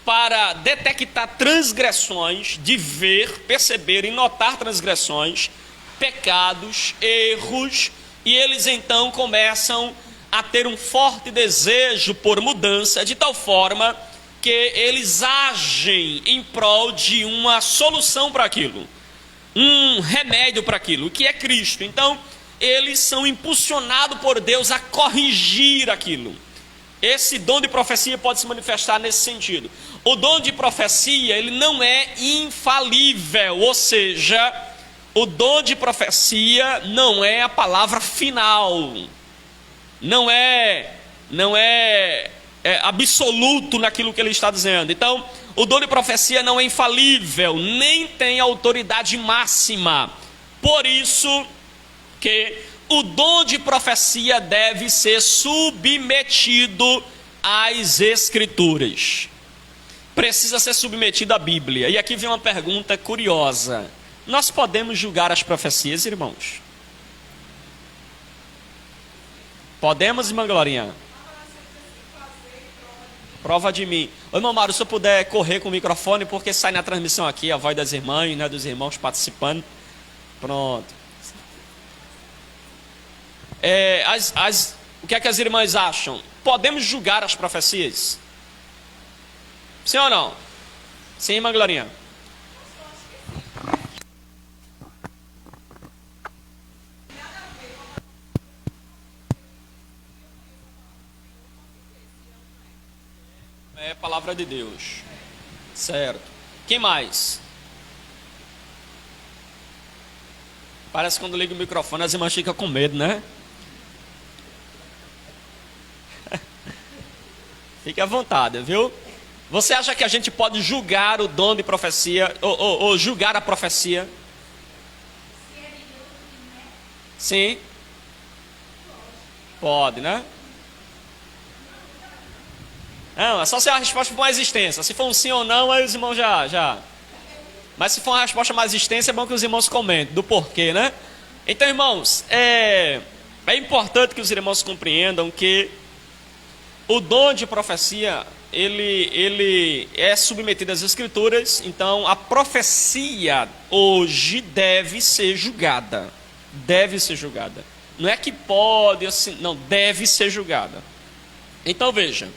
para detectar transgressões, de ver, perceber e notar transgressões, pecados, erros. E eles então começam a ter um forte desejo por mudança, de tal forma que eles agem em prol de uma solução para aquilo, um remédio para aquilo, que é Cristo. Então, eles são impulsionados por Deus a corrigir aquilo. Esse dom de profecia pode se manifestar nesse sentido. O dom de profecia, ele não é infalível, ou seja, o dom de profecia não é a palavra final, não é absoluto naquilo que ele está dizendo. Então, o dom de profecia não é infalível, nem tem autoridade máxima. Por isso que o dom de profecia deve ser submetido às Escrituras. Precisa ser submetido à Bíblia. E aqui vem uma pergunta curiosa. Nós podemos julgar as profecias, irmãos? Podemos, irmã Glorinha? Prova de mim. Ô, irmão Mário, se eu puder correr com o microfone, porque sai na transmissão aqui a voz das irmãs, né, dos irmãos participando. Pronto. O que é que as irmãs acham? Podemos julgar as profecias? Sim ou não? Sim, irmã Glorinha? É palavra de Deus. Certo. Quem mais? Parece que quando liga o microfone as irmãs ficam com medo, né? Fique à vontade, viu? Você acha que a gente pode julgar o dom de profecia ou julgar a profecia? Sim. Pode, né? Não, é só ser a resposta mais extensa. Se for um sim ou não, aí os irmãos já. Mas se for uma resposta mais extensa, é bom que os irmãos comentem do porquê, né? Então, irmãos, é importante que os irmãos compreendam que o dom de profecia, ele é submetido às Escrituras. Então, a profecia hoje deve ser julgada. Deve ser julgada. Não é que pode, assim, não, deve ser julgada. Então, veja.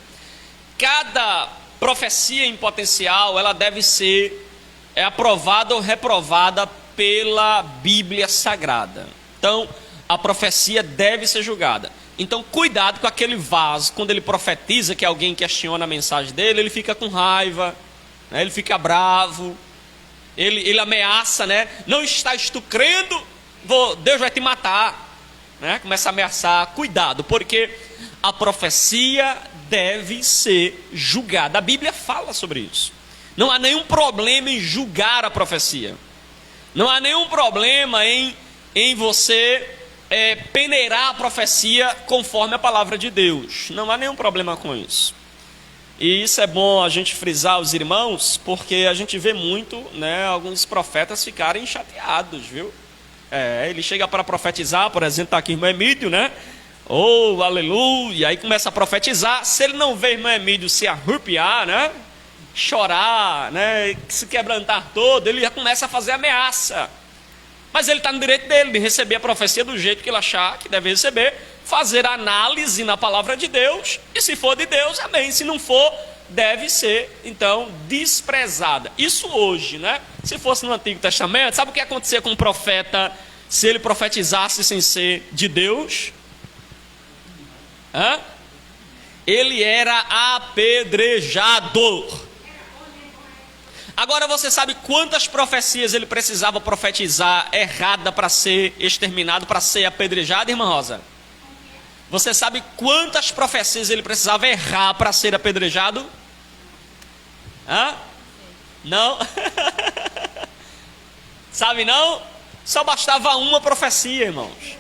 Cada profecia em potencial, ela deve ser aprovada ou reprovada pela Bíblia Sagrada. Então, a profecia deve ser julgada. Então, cuidado com aquele vaso, quando ele profetiza que alguém questiona a mensagem dele, ele fica com raiva, né? Ele fica bravo, ele ameaça, né? Não estás tu crendo, Deus vai te matar, né? Começa a ameaçar. Cuidado, porque a profecia deve ser julgada. A Bíblia fala sobre isso. Não há nenhum problema em julgar a profecia. Não há nenhum problema em você peneirar a profecia conforme a palavra de Deus. Não há nenhum problema com isso. E isso é bom a gente frisar os irmãos, porque a gente vê muito, né, alguns profetas ficarem chateados, viu? Ele chega para profetizar, por exemplo, está aqui o irmão Emílio, né? Aleluia, aí começa a profetizar. Se ele não vê irmão Emílio se arrupiar, né? chorar, né, se quebrantar todo, ele já começa a fazer ameaça. Mas ele está no direito dele de receber a profecia do jeito que ele achar que deve receber, fazer análise na palavra de Deus, e se for de Deus, amém. Se não for, deve ser, então, desprezada. Isso hoje, né? Se fosse no Antigo Testamento, sabe o que acontecia com um profeta se ele profetizasse sem ser de Deus? Ele era apedrejado. Agora você sabe quantas profecias ele precisava profetizar errada para ser exterminado, para ser apedrejado, irmã Rosa? Você sabe quantas profecias ele precisava errar para ser apedrejado? Não? Sabe não? Só bastava uma profecia, irmãos.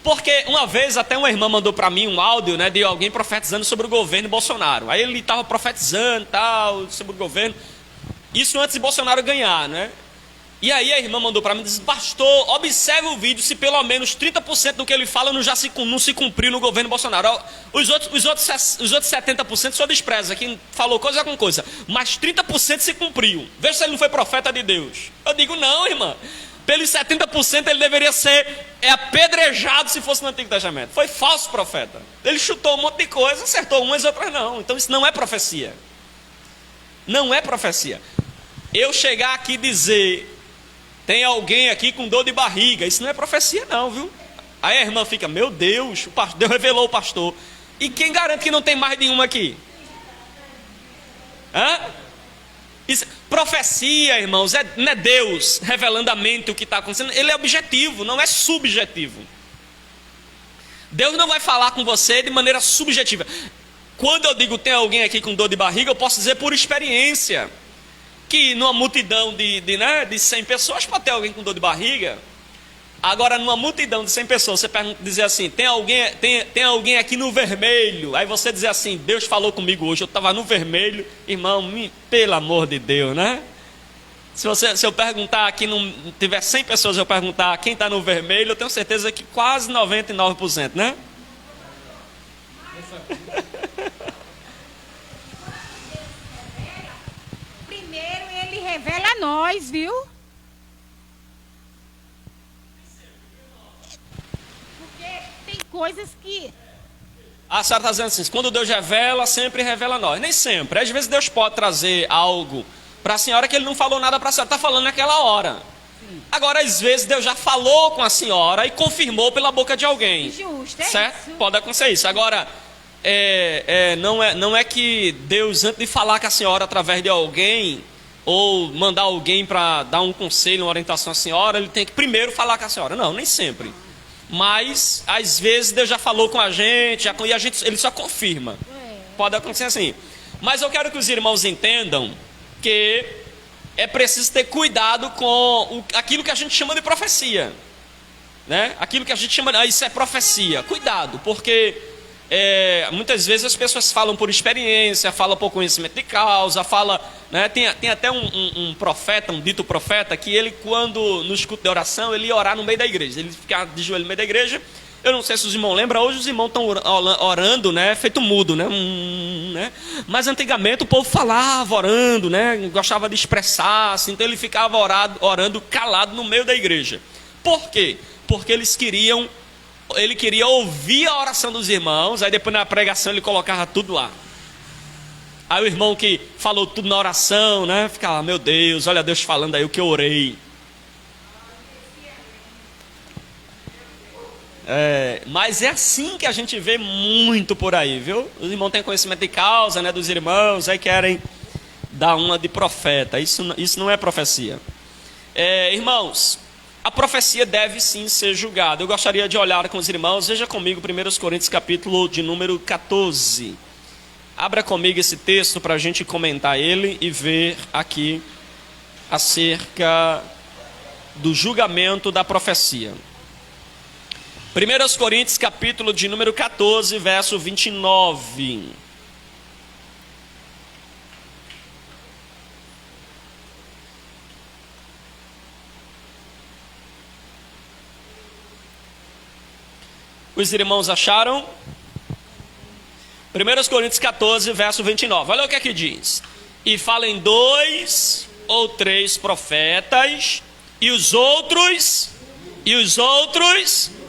Porque uma vez até uma irmã mandou para mim um áudio, né, de alguém profetizando sobre o governo Bolsonaro. Aí ele estava profetizando tal, sobre o governo. Isso antes de Bolsonaro ganhar, né? E aí a irmã mandou para mim e disse: pastor, observe o vídeo se pelo menos 30% do que ele fala não se cumpriu no governo Bolsonaro. Os outros 70% só despreza, que falou coisa com coisa. Mas 30% se cumpriu. Veja se ele não foi profeta de Deus. Eu digo, não, irmã. Pelos 70% ele deveria ser apedrejado se fosse no Antigo Testamento. Foi falso profeta. Ele chutou um monte de coisa, acertou umas e outras não. Então isso não é profecia. Não é profecia. Eu chegar aqui e dizer: tem alguém aqui com dor de barriga, isso não é profecia não, viu? Aí a irmã fica: meu Deus, Deus revelou o pastor. E quem garante que não tem mais de uma aqui? Isso, profecia, irmãos, não é Deus revelando a mente o que está acontecendo. Ele é objetivo, não é subjetivo. Deus não vai falar com você de maneira subjetiva. Quando eu digo tem alguém aqui com dor de barriga, eu posso dizer por experiência que numa multidão de 100 pessoas pode ter alguém com dor de barriga. Agora, numa multidão de 100 pessoas, você dizer assim: tem alguém aqui no vermelho. Aí você dizer assim: Deus falou comigo hoje, eu estava no vermelho. Irmão, pelo amor de Deus, né? Se eu perguntar aqui, não tiver 100 pessoas, eu perguntar quem está no vermelho, eu tenho certeza que quase 99%, né? Primeiro ele revela a nós, viu? Coisas que... A senhora está dizendo assim: quando Deus revela, sempre revela a nós. Nem sempre. Às vezes Deus pode trazer algo para a senhora que ele não falou nada para a senhora, está falando naquela hora. Sim. Agora, às vezes, Deus já falou com a senhora e confirmou pela boca de alguém. Justo, certo? Isso. Pode acontecer isso. Agora, não é que Deus, antes de falar com a senhora através de alguém, ou mandar alguém para dar um conselho, uma orientação à senhora, ele tem que primeiro falar com a senhora. Não, nem sempre. Mas, às vezes, Deus já falou com a gente, e ele só confirma. Pode acontecer assim. Mas eu quero que os irmãos entendam que é preciso ter cuidado com aquilo que a gente chama de profecia. Né? Aquilo que a gente chama de... isso é profecia. Cuidado, porque muitas vezes as pessoas falam por experiência, falam por conhecimento de causa, né? Tem até um profeta, um dito profeta, que ele, quando no escuto de oração, ele ia orar no meio da igreja. Ele ficava de joelho no meio da igreja. Eu não sei se os irmãos lembram, hoje os irmãos estão orando, né? Feito mudo, né? Né? Mas antigamente o povo falava orando, né? Gostava de expressar, assim, então ele ficava orando calado no meio da igreja. Por quê? Porque ele queria ouvir a oração dos irmãos, aí depois na pregação ele colocava tudo lá. Aí o irmão que falou tudo na oração, né? Ficava: meu Deus, olha Deus falando aí o que eu orei. Mas é assim que a gente vê muito por aí, viu? Os irmãos têm conhecimento de causa, né, dos irmãos, aí querem dar uma de profeta. Isso não é profecia. Irmãos, a profecia deve sim ser julgada. Eu gostaria de olhar com os irmãos, veja comigo 1 Coríntios capítulo de número 14. Abra comigo esse texto para a gente comentar ele e ver aqui acerca do julgamento da profecia. 1 Coríntios capítulo de número 14, verso 29. Os irmãos acharam? 1 Coríntios 14, verso 29. Olha o que é que diz. E falem 2 ou 3 profetas, e os outros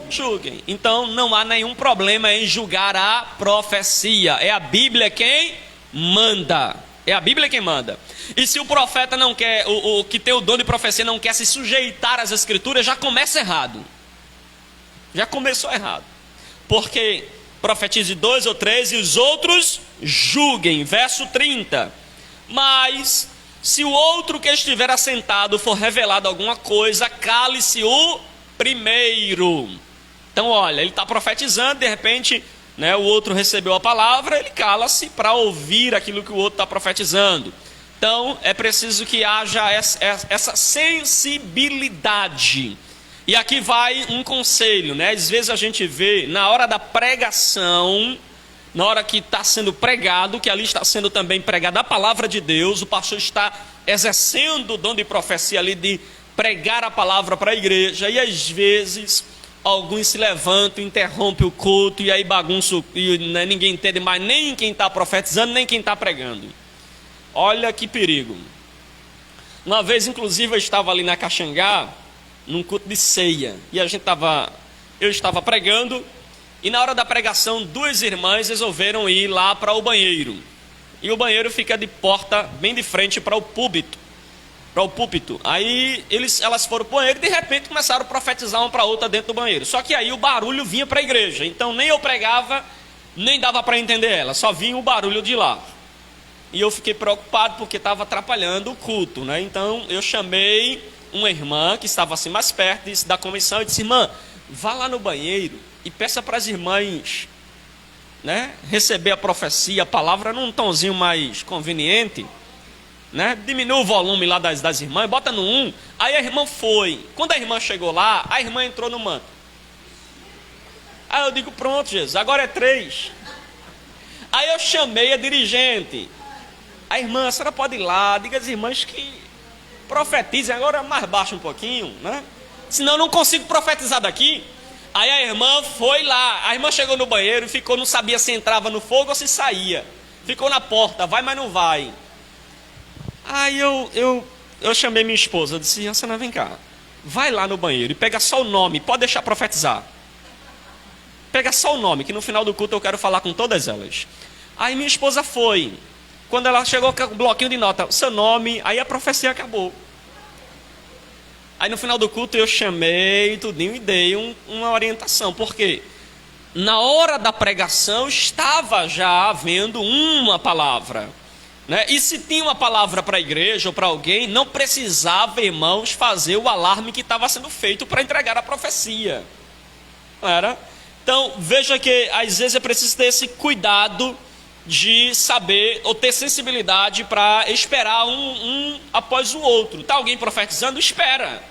julguem. Então não há nenhum problema em julgar a profecia. É a Bíblia quem manda. É a Bíblia quem manda. E se o profeta não quer, o que tem o dom de profecia não quer se sujeitar às escrituras, já começa errado. Já começou errado. Porque profetize 2 ou 3 e os outros julguem. Verso 30. Mas se o outro que estiver assentado for revelado alguma coisa, cale-se o primeiro. Então olha, ele está profetizando, de repente, né, o outro recebeu a palavra, ele cala-se para ouvir aquilo que o outro está profetizando. Então é preciso que haja essa sensibilidade. E aqui vai um conselho, né? Às vezes a gente vê na hora da pregação, na hora que está sendo pregado, que ali está sendo também pregada a palavra de Deus, o pastor está exercendo o dom de profecia ali, de pregar a palavra para a igreja, e às vezes alguns se levantam, interrompem o culto, e aí bagunça, e né, ninguém entende mais nem quem está profetizando, nem quem está pregando. Olha que perigo. Uma vez, inclusive, eu estava ali na Caxangá, num culto de ceia, e eu estava pregando, e na hora da pregação, 2 irmãs resolveram ir lá para o banheiro. E o banheiro fica de porta bem de frente para o púlpito. Aí elas foram para o banheiro e de repente começaram a profetizar uma para a outra dentro do banheiro. Só que aí o barulho vinha para a igreja. Então nem eu pregava, nem dava para entender ela. Só vinha o barulho de lá. E eu fiquei preocupado porque estava atrapalhando o culto, né? Então eu chamei uma irmã que estava assim mais perto da comissão e disse: irmã, vá lá no banheiro e peça para as irmãs, né, receber a profecia, a palavra num tonzinho mais conveniente, né? Diminua o volume lá das irmãs, bota no 1. Aí a irmã foi. Quando a irmã chegou lá, a irmã entrou no manto. Aí eu digo: pronto, Jesus, agora é 3. Aí eu chamei a dirigente. A irmã: a senhora pode ir lá, diga às irmãs que profetizem agora mais baixo um pouquinho, né? Senão eu não consigo profetizar daqui. Aí a irmã foi lá. A irmã chegou no banheiro e ficou, não sabia se entrava no fogo ou se saía. Ficou na porta, vai, mas não vai. Aí eu chamei minha esposa, eu disse: a senhora, vem cá, vai lá no banheiro e pega só o nome, pode deixar profetizar. Pega só o nome, que no final do culto eu quero falar com todas elas. Aí minha esposa foi. Quando ela chegou com o bloquinho de nota, seu nome, aí a profecia acabou. Aí no final do culto eu chamei tudinho e dei uma orientação. Por quê? Na hora da pregação estava já havendo uma palavra, né? E se tinha uma palavra para a igreja ou para alguém, não precisava, irmãos, fazer o alarme que estava sendo feito para entregar a profecia. Não era? Então veja que às vezes é preciso ter esse cuidado de saber ou ter sensibilidade para esperar um após o outro. Está alguém profetizando? Espera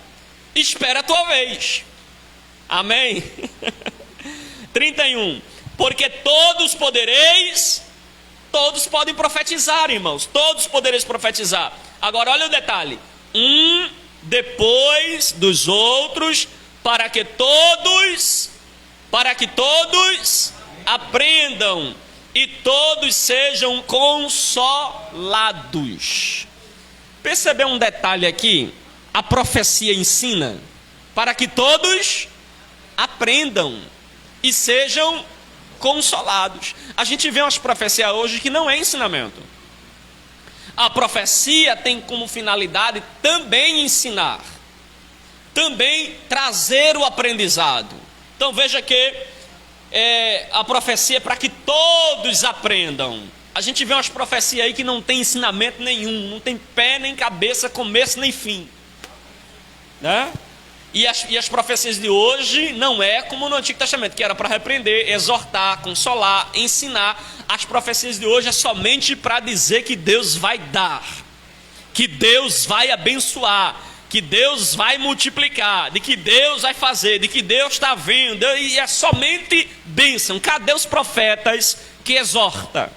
a tua vez. Amém? 31. Porque todos podem profetizar, irmãos. Todos podereis profetizar. Agora olha o detalhe: depois dos outros, para que todos aprendam e todos sejam consolados. Percebeu um detalhe aqui? A profecia ensina para que todos aprendam e sejam consolados. A gente vê umas profecias hoje que não é ensinamento. A profecia tem como finalidade também ensinar, também trazer o aprendizado. Então veja que a profecia é para que todos aprendam. A gente vê umas profecias aí que não tem ensinamento nenhum, não tem pé nem cabeça, começo nem fim, né? E as profecias de hoje não é como no Antigo Testamento, que era para repreender, exortar, consolar, ensinar. As profecias de hoje é somente para dizer que Deus vai dar, que Deus vai abençoar, que Deus vai multiplicar, de que Deus vai fazer, de que Deus está vendo, e é somente bênção. Cadê os profetas que exorta?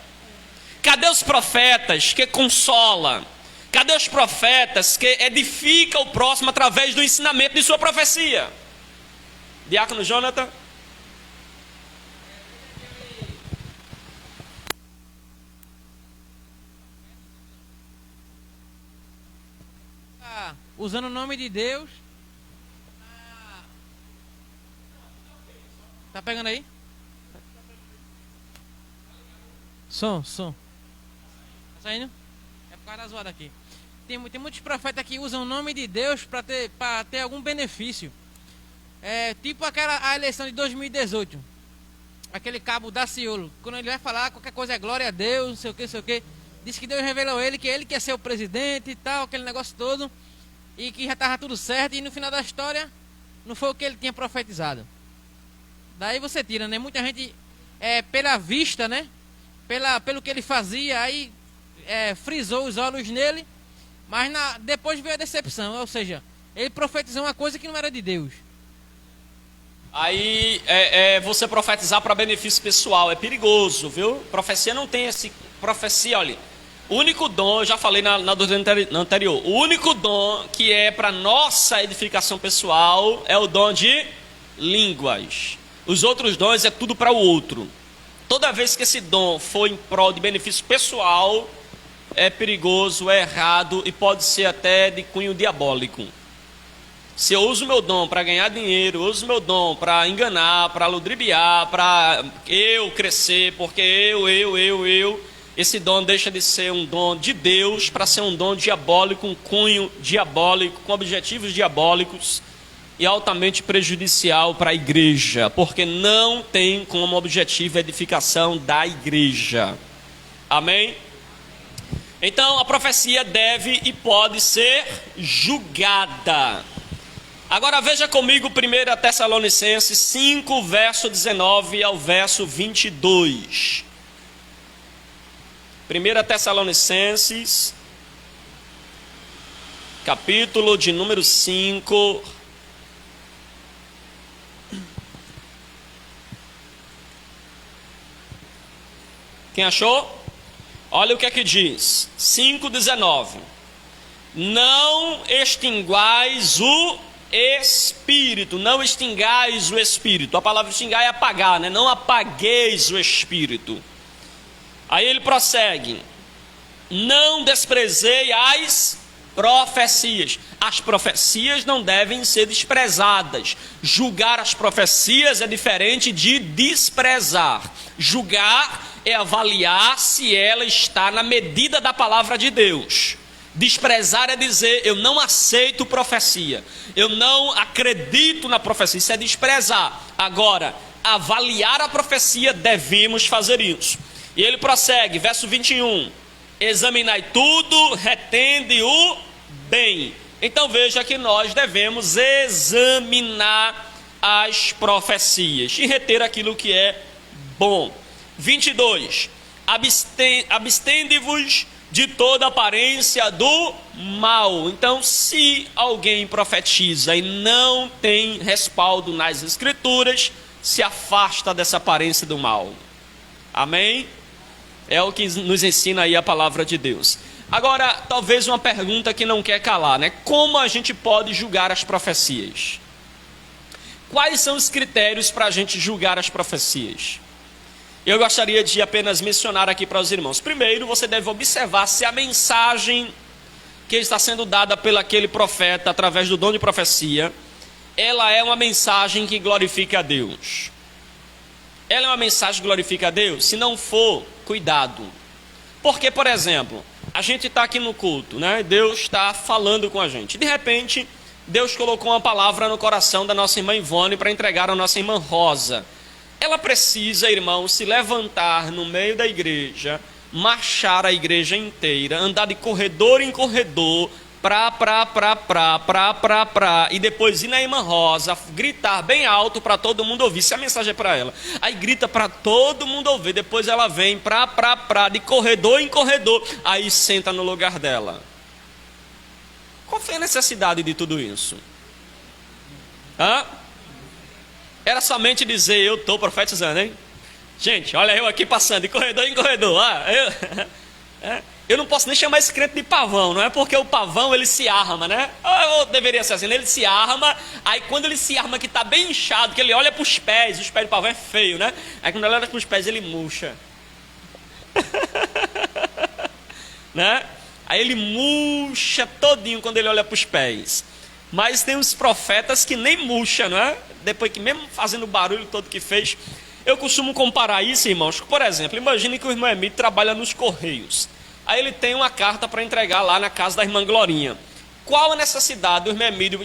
Cadê os profetas que consola? Cadê os profetas que edificam o próximo através do ensinamento de sua profecia? Diácono Jonathan? usando o nome de Deus. Tá pegando aí? Som. Tá saindo? É por causa da zoada aqui. Tem muitos profetas que usam o nome de Deus para ter algum benefício. Tipo a eleição de 2018. Aquele cabo Daciolo. Quando ele vai falar qualquer coisa é glória a Deus, não sei o que. Diz que Deus revelou ele, que ele quer ser o presidente e tal, aquele negócio todo. E que já estava tudo certo. E no final da história, não foi o que ele tinha profetizado. Daí você tira, né? Muita gente, pela vista, né? Pelo que ele fazia, aí frisou os olhos nele. Mas depois veio a decepção. Ou seja, ele profetizou uma coisa que não era de Deus. Aí você profetizar para benefício pessoal é perigoso, viu? Profecia não tem esse... Profecia, olha, o único dom, eu já falei na doutrina anterior, o único dom que é para nossa edificação pessoal é o dom de línguas. Os outros dons é tudo para o outro. Toda vez que esse dom for em prol de benefício pessoal, é perigoso, é errado e pode ser até de cunho diabólico. Se eu uso meu dom para ganhar dinheiro, eu uso meu dom para enganar, para ludibriar, para eu crescer, porque eu, esse dom deixa de ser um dom de Deus para ser um dom diabólico, um cunho diabólico, com objetivos diabólicos e altamente prejudicial para a igreja, porque não tem como objetivo a edificação da igreja. Amém? Então a profecia deve e pode ser julgada. Agora veja comigo 1 Tessalonicenses 5, verso 19 ao verso 22. 1 Tessalonicenses, capítulo de número 5. Quem achou? Olha o que é que diz. 5:19. Não extinguais o Espírito, não extingais o Espírito. A palavra extingar é apagar, né? Não apagueis o Espírito. Aí ele prossegue. Não desprezei as profecias. As profecias não devem ser desprezadas. Julgar as profecias é diferente de desprezar. Julgar é avaliar se ela está na medida da palavra de Deus. Desprezar é dizer, eu não aceito profecia, eu não acredito na profecia, isso é desprezar. Agora, avaliar a profecia, devemos fazer isso. E ele prossegue, verso 21, examinai tudo, retende o bem. Então veja que nós devemos examinar as profecias e reter aquilo que é bom. 22, abstende-vos de toda aparência do mal. Então, se alguém profetiza e não tem respaldo nas escrituras, se afasta dessa aparência do mal. Amém? É o que nos ensina aí a palavra de Deus. Agora, talvez uma pergunta que não quer calar, né? Como a gente pode julgar as profecias? Quais são os critérios para a gente julgar as profecias? Eu gostaria de apenas mencionar aqui para os irmãos. Primeiro, você deve observar se a mensagem que está sendo dada pelo aquele profeta através do dom de profecia, ela é uma mensagem que glorifica a Deus. Ela é uma mensagem que glorifica a Deus? Se não for, cuidado. Porque, por exemplo, a gente está aqui no culto, né? Deus está falando com a gente. De repente, Deus colocou uma palavra no coração da nossa irmã Ivone para entregar à nossa irmã Rosa. Ela precisa, irmão, se levantar no meio da igreja, marchar a igreja inteira, andar de corredor em corredor, e depois ir na irmã Rosa, gritar bem alto para todo mundo ouvir, se a mensagem é para ela. Aí grita para todo mundo ouvir, depois ela vem de corredor em corredor, aí senta no lugar dela. Qual foi a necessidade de tudo isso? Era somente dizer, eu estou profetizando, hein? Gente, olha eu aqui passando de corredor em corredor. Eu não posso nem chamar esse crente de pavão, não é? Porque o pavão, ele se arma, né? Ou deveria ser assim, ele se arma, aí quando ele se arma que está bem inchado, que ele olha para os pés do pavão é feio, né? Aí quando ele olha para os pés, ele murcha. Né? Aí ele murcha todinho quando ele olha para os pés. Mas tem uns profetas que nem murcha, não é? Depois que mesmo fazendo o barulho todo que fez. Eu costumo comparar isso, irmãos. Por exemplo, imagine que o irmão Emílio trabalha nos Correios. Aí ele tem uma carta para entregar lá na casa da irmã Glorinha. Qual a necessidade do irmão Emílio,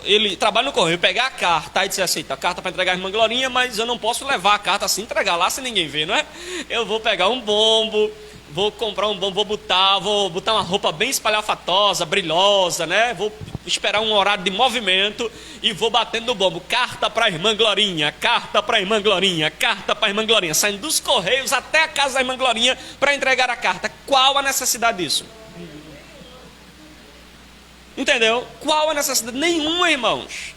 ele trabalha no Correio, pegar a carta e dizer assim, a carta para entregar a irmã Glorinha, mas eu não posso levar a carta assim, entregar lá sem ninguém ver, não é? Eu vou pegar um bombo, vou comprar um bombo, vou botar uma roupa bem espalhafatosa, brilhosa, né? Vou esperar um horário de movimento e vou batendo no bombo. Carta para a irmã Glorinha, carta para a irmã Glorinha, carta para a irmã Glorinha. Saindo dos Correios até a casa da irmã Glorinha para entregar a carta. Qual a necessidade disso? Entendeu? Qual a necessidade? Nenhuma, irmãos.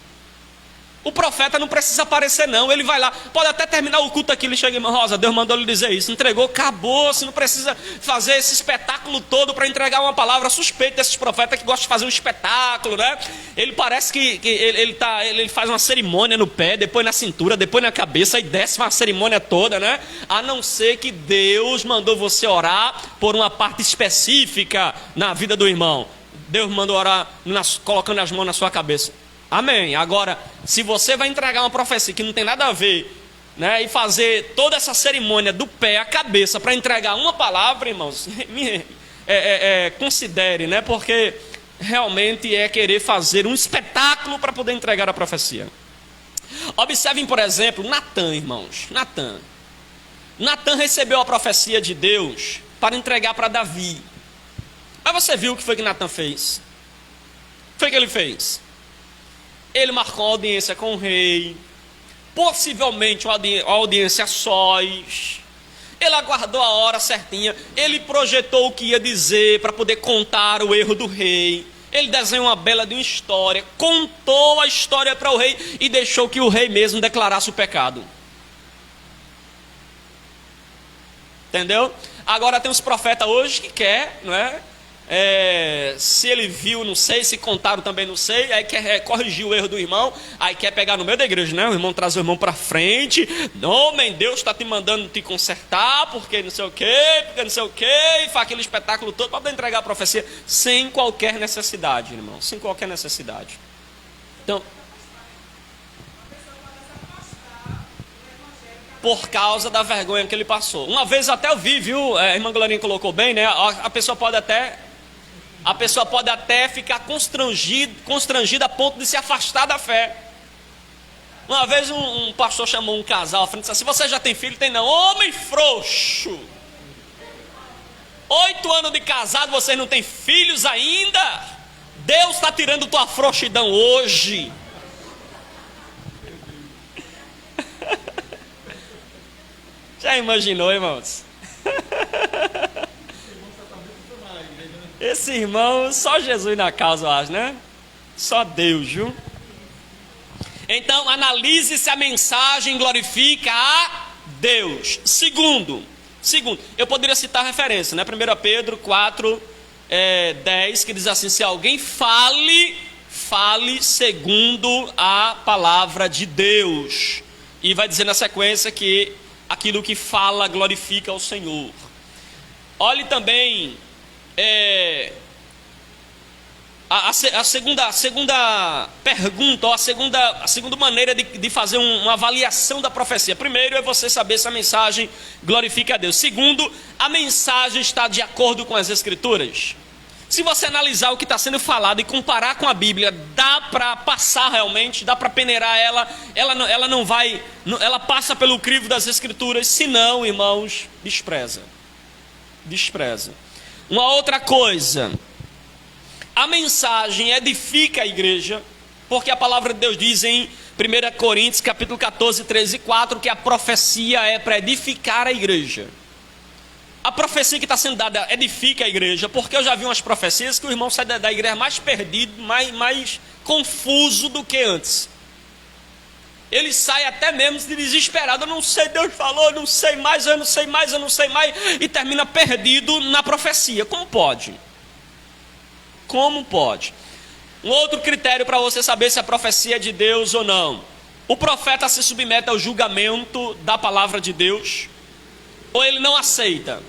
O profeta não precisa aparecer não, ele vai lá, pode até terminar o culto aqui, ele chega, irmã Rosa, Deus mandou ele dizer isso, entregou, acabou, você não precisa fazer esse espetáculo todo para entregar uma palavra. Suspeito desses profetas que gostam de fazer um espetáculo, né? Ele parece que ele faz uma cerimônia no pé, depois na cintura, depois na cabeça, e desce uma cerimônia toda, né? A não ser que Deus mandou você orar por uma parte específica na vida do irmão. Deus mandou orar colocando as mãos na sua cabeça. Amém. Agora, se você vai entregar uma profecia que não tem nada a ver, né, e fazer toda essa cerimônia do pé à cabeça para entregar uma palavra, irmãos, considere, né, porque realmente é querer fazer um espetáculo para poder entregar a profecia. Observem, por exemplo, Natã, irmãos. Natã recebeu a profecia de Deus para entregar para Davi. Mas você viu o que foi que Natã fez? O que foi que ele fez? Ele marcou uma audiência com o rei, possivelmente uma audiência a sós. Ele aguardou a hora certinha, ele projetou o que ia dizer para poder contar o erro do rei. Ele desenhou uma bela de uma história, contou a história para o rei e deixou que o rei mesmo declarasse o pecado. Entendeu? Agora tem uns profetas hoje que quer, não é? Se ele viu, não sei, se contaram também, não sei, aí quer corrigir o erro do irmão, aí quer pegar no meio da igreja, né? O irmão traz o irmão para frente, homem, Deus está te mandando te consertar, porque não sei o quê, e faz aquele espetáculo todo para poder entregar a profecia, sem qualquer necessidade, irmão, sem qualquer necessidade. Então, por causa da vergonha que ele passou. Uma vez até eu vi, viu, a irmã Glorinha colocou bem, né? A pessoa pode até ficar constrangida a ponto de se afastar da fé. Uma vez um pastor chamou um casal à frente e disse assim: você já tem filho? Tem não. Homem frouxo! 8 anos de casado, vocês não têm filhos ainda? Deus está tirando tua frouxidão hoje. Já imaginou, irmãos? Esse irmão, só Jesus na causa, eu acho, né? Só Deus, viu? Então, analise se a mensagem glorifica a Deus. Segundo, eu poderia citar a referência, né? 1 Pedro 4, 10, que diz assim: se alguém fale segundo a palavra de Deus. E vai dizer na sequência que aquilo que fala glorifica ao Senhor. Olhe também a segunda pergunta, ou a segunda maneira de fazer uma avaliação da profecia. Primeiro é você saber se a mensagem glorifica a Deus. Segundo, a mensagem está de acordo com as Escrituras. Se você analisar o que está sendo falado e comparar com a Bíblia, dá para passar realmente, dá para peneirar ela não vai, ela passa pelo crivo das Escrituras. Se não, irmãos, despreza. Uma outra coisa, a mensagem edifica a igreja, porque a palavra de Deus diz em 1 Coríntios capítulo 14, 13 e 4, que a profecia é para edificar a igreja. A profecia que está sendo dada edifica a igreja, porque eu já vi umas profecias que o irmão sai da igreja mais perdido, mais confuso do que antes. Ele sai até mesmo desesperado: eu não sei, Deus falou, eu não sei mais, e termina perdido na profecia. Como pode? Um outro critério para você saber se a profecia é de Deus ou não: o profeta se submete ao julgamento da palavra de Deus, ou ele não aceita?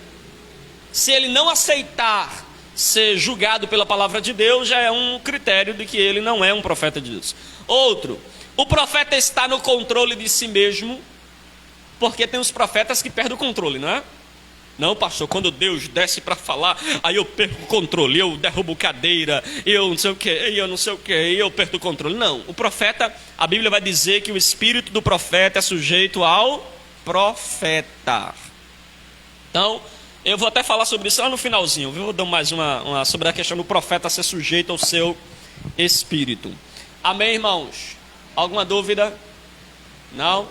Se ele não aceitar ser julgado pela palavra de Deus, já é um critério de que ele não é um profeta de Deus. Outro, o profeta está no controle de si mesmo, porque tem os profetas que perdem o controle, não é? Não, pastor, quando Deus desce para falar, aí eu perco o controle, eu derrubo cadeira, eu não sei o que, eu perco o controle. Não, o profeta, a Bíblia vai dizer que o espírito do profeta é sujeito ao profeta. Então, eu vou até falar sobre isso lá no finalzinho, viu? Vou dar mais uma sobre a questão do profeta ser sujeito ao seu espírito. Amém, irmãos? Alguma dúvida? Não?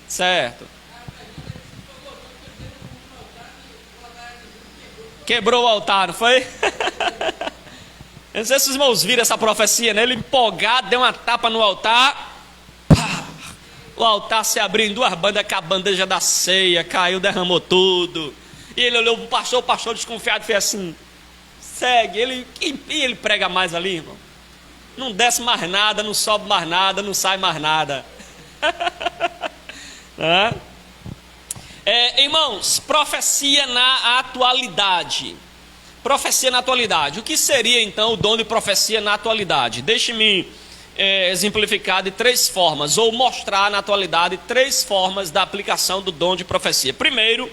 Certo. Quebrou o altar, não foi? Eu não sei se os irmãos viram essa profecia, né? Ele empolgado, deu uma tapa no altar. Pá! O altar se abriu em duas bandas, com a bandeja da ceia, caiu, derramou tudo. E ele olhou para o pastor desconfiado fez assim: segue. Ele prega mais ali, irmão. Não desce mais nada, não sobe mais nada, não sai mais nada. Irmãos, profecia na atualidade. Profecia na atualidade. O que seria então o dom de profecia na atualidade? Deixe-me exemplificar de 3 formas, ou mostrar na atualidade 3 formas da aplicação do dom de profecia. Primeiro,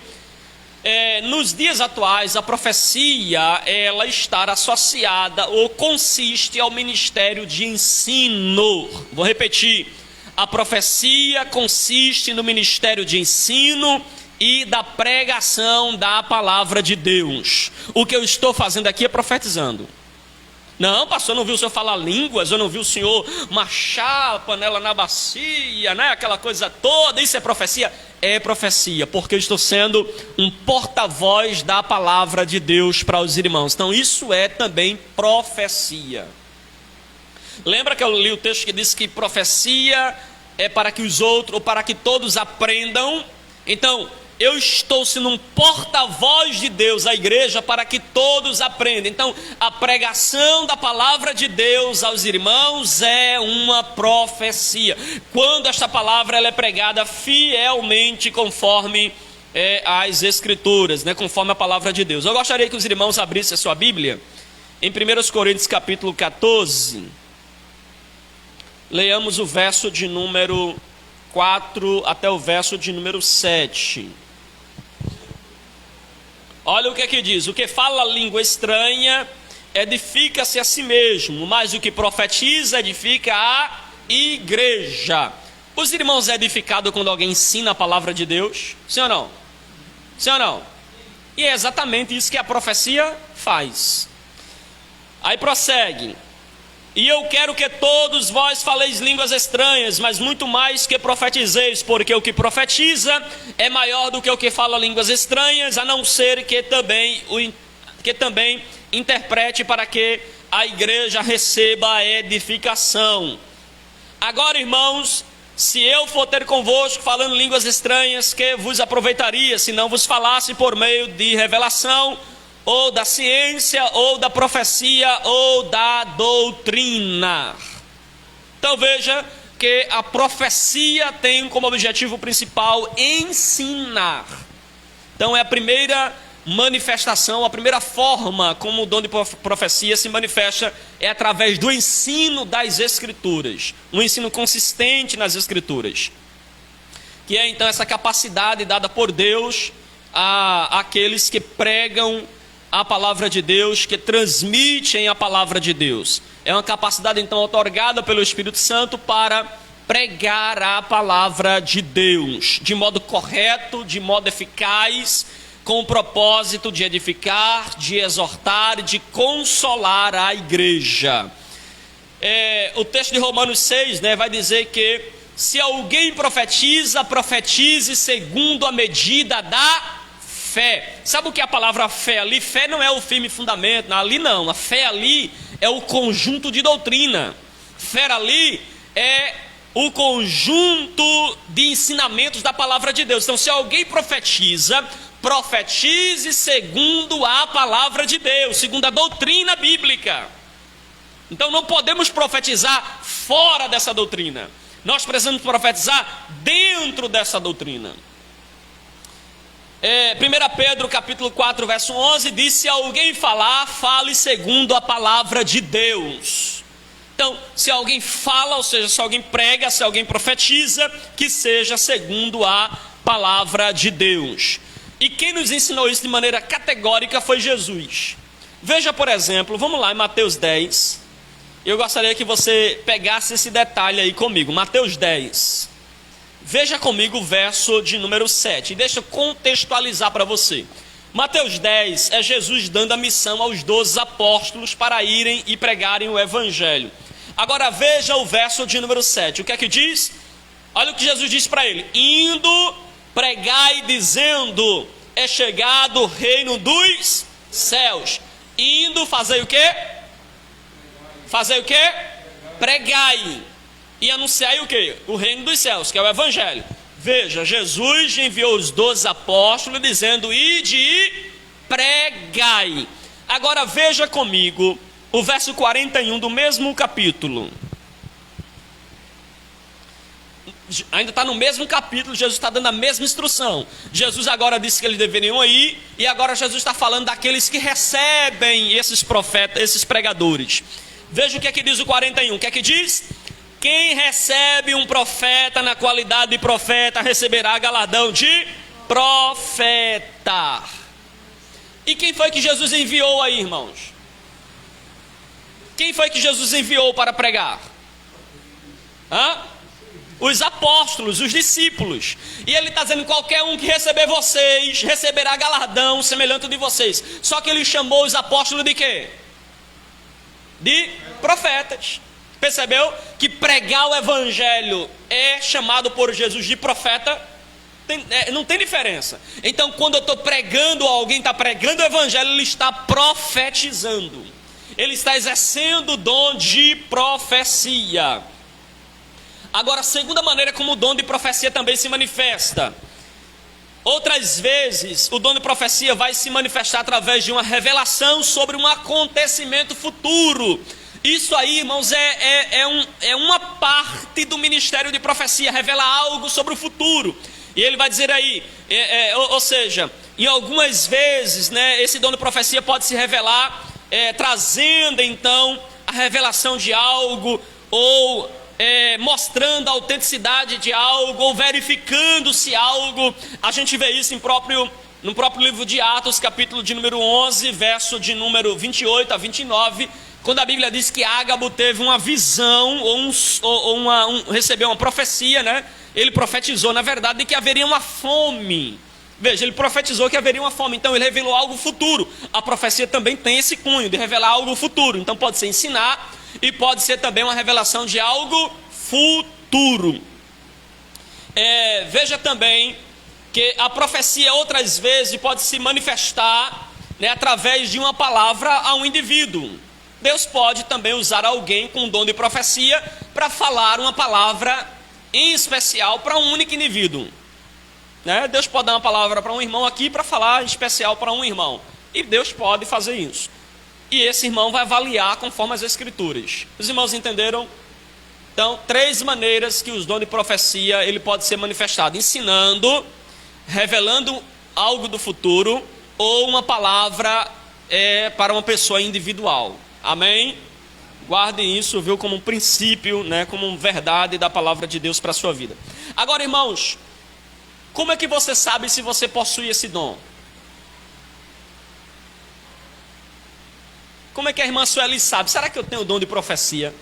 nos dias atuais, a profecia ela está associada ou consiste ao ministério de ensino. Vou repetir. A profecia consiste no ministério de ensino e da pregação da palavra de Deus. O que eu estou fazendo aqui é profetizando. Não, pastor, eu não vi o senhor falar línguas, eu não vi o senhor marchar a panela na bacia, né? Aquela coisa toda, isso é profecia? É profecia, porque eu estou sendo um porta-voz da palavra de Deus para os irmãos. Então isso é também profecia. Lembra que eu li o texto que diz que profecia é para que os outros, ou para que todos aprendam? Então, eu estou sendo um porta-voz de Deus à igreja para que todos aprendam. Então, a pregação da palavra de Deus aos irmãos é uma profecia. Quando esta palavra ela é pregada fielmente conforme as Escrituras, né? Conforme a palavra de Deus. Eu gostaria que os irmãos abrissem a sua Bíblia em 1 Coríntios capítulo 14. Leamos o verso de número 4 até o verso de número 7. Olha o que aqui diz: o que fala língua estranha edifica-se a si mesmo, mas o que profetiza edifica a igreja. Os irmãos é edificado quando alguém ensina a palavra de Deus? Sim ou não? Sim ou não? E é exatamente isso que a profecia faz. Aí prossegue: e eu quero que todos vós faleis línguas estranhas, mas muito mais que profetizeis, porque o que profetiza é maior do que o que fala línguas estranhas, a não ser que também interprete para que a igreja receba a edificação. Agora, irmãos, se eu for ter convosco falando línguas estranhas, que vos aproveitaria, se não vos falasse por meio de revelação, ou da ciência, ou da profecia, ou da doutrina? Então veja que a profecia tem como objetivo principal ensinar. Então é a primeira manifestação, a primeira forma como o dom de profecia se manifesta é através do ensino das Escrituras, um ensino consistente nas Escrituras, que é então essa capacidade dada por Deus àqueles que pregam a palavra de Deus, que transmitem a palavra de Deus. É uma capacidade então otorgada pelo Espírito Santo para pregar a palavra de Deus de modo correto, de modo eficaz, com o propósito de edificar, de exortar, de consolar a igreja. O texto de Romanos 6, né, vai dizer que se alguém profetiza, profetize segundo a medida da fé. Sabe o que é a palavra fé ali? Fé não é o firme fundamento, ali não. A fé ali é o conjunto de doutrina. Fé ali é o conjunto de ensinamentos da palavra de Deus. Então, se alguém profetiza, profetize segundo a palavra de Deus, segundo a doutrina bíblica. Então, não podemos profetizar fora dessa doutrina. Nós precisamos profetizar dentro dessa doutrina. 1 Pedro capítulo 4, verso 11, diz: se alguém falar, fale segundo a palavra de Deus. Então, se alguém fala, ou seja, se alguém prega, se alguém profetiza, que seja segundo a palavra de Deus. E quem nos ensinou isso de maneira categórica foi Jesus. Veja, por exemplo, vamos lá em Mateus 10. Eu gostaria que você pegasse esse detalhe aí comigo. Mateus 10. Veja comigo o verso de número 7. E deixa eu contextualizar para você. Mateus 10 é Jesus dando a missão aos 12 apóstolos para irem e pregarem o evangelho. Agora veja o verso de número 7. O que é que diz? Olha o que Jesus diz para ele: indo, pregai dizendo, é chegado o reino dos céus. Indo, fazei o quê? Fazei o quê? Pregai. E anunciai o quê? O reino dos céus, que é o evangelho. Veja, Jesus enviou os 12 apóstolos dizendo: ide e pregai. Agora veja comigo o verso 41 do mesmo capítulo. Ainda está no mesmo capítulo, Jesus está dando a mesma instrução. Jesus agora disse que eles deveriam ir, e agora Jesus está falando daqueles que recebem esses profetas, esses pregadores. Veja o que é que diz o 41. O que é que diz? Quem recebe um profeta na qualidade de profeta receberá galardão de profeta. E quem foi que Jesus enviou aí, irmãos? Quem foi que Jesus enviou para pregar? Os apóstolos, os discípulos. E ele está dizendo: qualquer um que receber vocês receberá galardão semelhante de vocês. Só que ele chamou os apóstolos de quê? De profetas. Percebeu que pregar o evangelho é chamado por Jesus de profeta? Não tem diferença. Então, quando eu estou pregando, alguém está pregando o evangelho, ele está profetizando. Ele está exercendo o dom de profecia. Agora, a segunda maneira como o dom de profecia também se manifesta. Outras vezes, o dom de profecia vai se manifestar através de uma revelação sobre um acontecimento futuro. Isso aí, irmãos, é uma parte do ministério de profecia, revelar algo sobre o futuro. E ele vai dizer aí, ou seja, em algumas vezes, né, esse dom de profecia pode se revelar, trazendo então a revelação de algo, ou mostrando a autenticidade de algo, ou verificando-se algo. A gente vê isso no próprio livro de Atos, capítulo de número 11, verso de número 28 a 29, quando a Bíblia diz que Ágabo teve uma visão, recebeu uma profecia, né? Ele profetizou, na verdade, de que haveria uma fome. Veja, ele profetizou que haveria uma fome, então ele revelou algo futuro. A profecia também tem esse cunho de revelar algo futuro. Então pode ser ensinar e pode ser também uma revelação de algo futuro. Veja também que a profecia outras vezes pode se manifestar, né, através de uma palavra a um indivíduo. Deus pode também usar alguém com dom de profecia para falar uma palavra em especial para um único indivíduo. Né? Deus pode dar uma palavra para um irmão aqui para falar em especial para um irmão. E Deus pode fazer isso. E esse irmão vai avaliar conforme as Escrituras. Os irmãos entenderam? Então, 3 maneiras que os dons de profecia ele pode ser manifestado: ensinando, revelando algo do futuro, ou uma palavra para uma pessoa individual. Amém? Guardem isso, viu, como um princípio, né, como uma verdade da palavra de Deus para a sua vida. Agora, irmãos, como é que você sabe se você possui esse dom? Como é que a irmã Sueli sabe? Será que eu tenho o dom de profecia?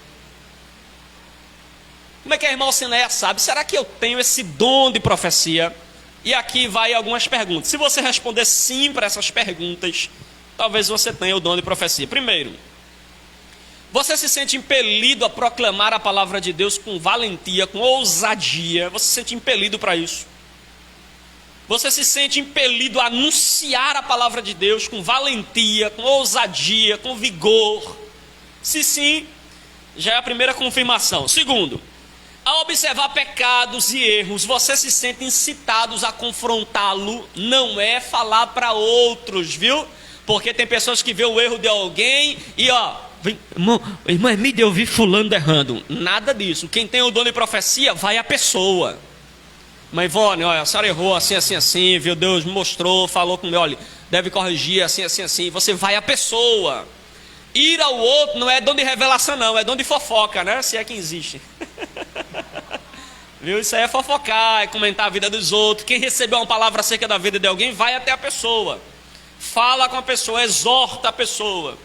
Como é que a irmã Alcineia sabe? Será que eu tenho esse dom de profecia? E aqui vai algumas perguntas. Se você responder sim para essas perguntas, talvez você tenha o dom de profecia. Primeiro, você se sente impelido a proclamar a palavra de Deus com valentia, com ousadia? Você se sente impelido para isso? Você se sente impelido a anunciar a palavra de Deus com valentia, com ousadia, com vigor? Se sim, já é a primeira confirmação. Segundo, ao observar pecados e erros, você se sente incitados a confrontá-lo? Não é falar para outros, viu? Porque tem pessoas que vê o erro de alguém e irmã Emília, eu vi fulano errando. Nada disso. Quem tem o dom de profecia vai à pessoa. Mãe Ivone, olha, a senhora errou assim, assim, assim, viu? Deus me mostrou, falou comigo, olha, deve corrigir assim, assim, assim. Você vai à pessoa. Ir ao outro não é dom de revelação, não, é dom de fofoca, né? Se é que existe. Viu? Isso aí é fofocar, é comentar a vida dos outros. Quem recebeu uma palavra acerca da vida de alguém, vai até a pessoa. Fala com a pessoa, exorta a pessoa.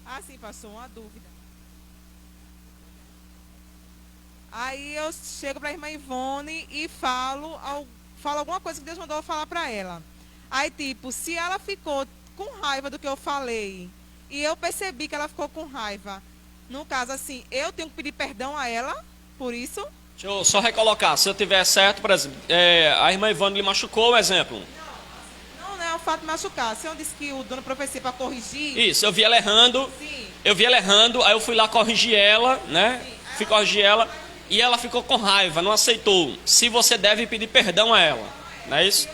Ah, sim, passou uma dúvida. Aí eu chego para a irmã Ivone e falo alguma coisa que Deus mandou eu falar para ela. Aí, tipo, se ela ficou com raiva do que eu falei e eu percebi que ela ficou com raiva, no caso, assim, eu tenho que pedir perdão a ela por isso? Deixa eu só recolocar. Se eu tiver certo, por exemplo, a irmã Ivone lhe machucou, um exemplo. Não é o fato de machucar. Se eu disse que o dono profecia para corrigir... Isso, eu vi ela errando. Sim. Eu vi ela errando, aí eu fui lá corrigir ela, né? Sim. Fui corrigir ela e ela ficou com raiva, não aceitou. Se você deve pedir perdão a ela, não é isso? Eu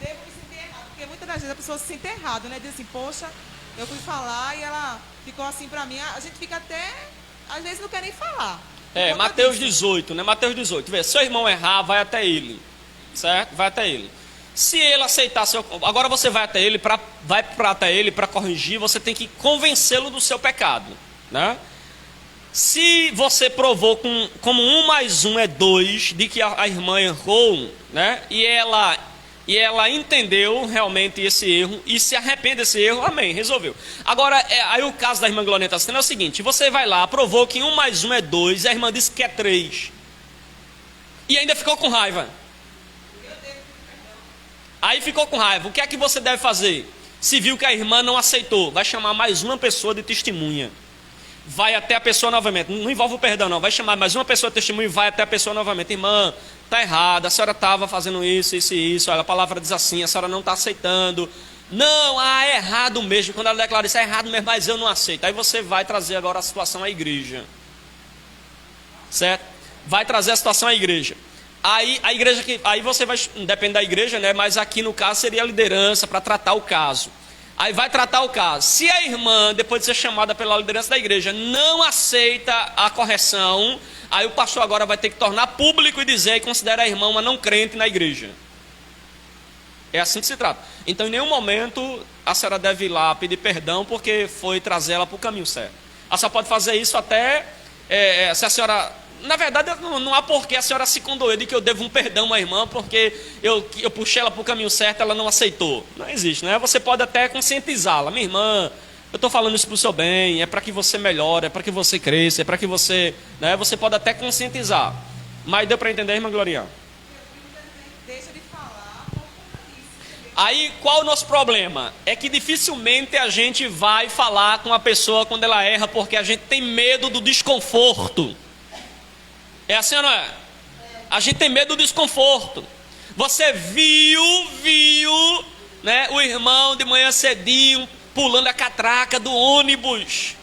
devo me sentir errado, porque muitas das vezes a pessoa se sente errado, né? Diz assim, poxa, eu fui falar e ela ficou assim para mim. A gente fica até, às vezes não quer nem falar. Mateus 18, né? Mateus 18. Vê, seu irmão errar, vai até ele. Certo? Vai até ele. Se ele aceitar seu... Agora você vai até ele para corrigir, você tem que convencê-lo do seu pecado, né? Se você provou como 1 mais 1 é 2, de que a irmã errou, né? E ela entendeu realmente esse erro e se arrepende desse erro, amém, resolveu. Agora, aí o caso da irmã Glorieta é o seguinte: você vai lá, provou que 1 mais 1 é 2, a irmã disse que é 3 e ainda ficou com raiva. Aí ficou com raiva. O que é que você deve fazer? Se viu que a irmã não aceitou, vai chamar mais uma pessoa de testemunha. Vai até a pessoa novamente. Não envolve o perdão, não. Vai chamar mais uma pessoa de testemunha e vai até a pessoa novamente. Irmã, está errada, a senhora estava fazendo isso, isso e isso. Olha, a palavra diz assim, a senhora não está aceitando. Não, é errado mesmo. Quando ela declara isso, é errado mesmo, mas eu não aceito. Aí você vai trazer agora a situação à igreja. Certo? Vai trazer a situação à igreja. Aí a igreja aí você vai, depende da igreja, né? Mas aqui no caso seria a liderança para tratar o caso. Aí vai tratar o caso. Se a irmã, depois de ser chamada pela liderança da igreja, não aceita a correção, aí o pastor agora vai ter que tornar público e dizer e considera a irmã uma não crente na igreja. É assim que se trata. Então, em nenhum momento a senhora deve ir lá pedir perdão porque foi trazer ela para o caminho certo. A senhora pode fazer isso até se a senhora... Na verdade, não há porquê a senhora se condoer de que eu devo um perdão à irmã porque eu puxei ela para o caminho certo, ela não aceitou. Não existe, né? Você pode até conscientizá-la. Minha irmã, eu estou falando isso para o seu bem, é para que você melhore, é para que você cresça, é para que você... Né? Você pode até conscientizar. Mas deu para entender, irmã Gloriana? Deixa de falar. Aí, qual o nosso problema? É que dificilmente a gente vai falar com a pessoa quando ela erra porque a gente tem medo do desconforto. É assim ou não é? A gente tem medo do desconforto. Você viu, né, o irmão de manhã cedinho pulando a catraca do ônibus.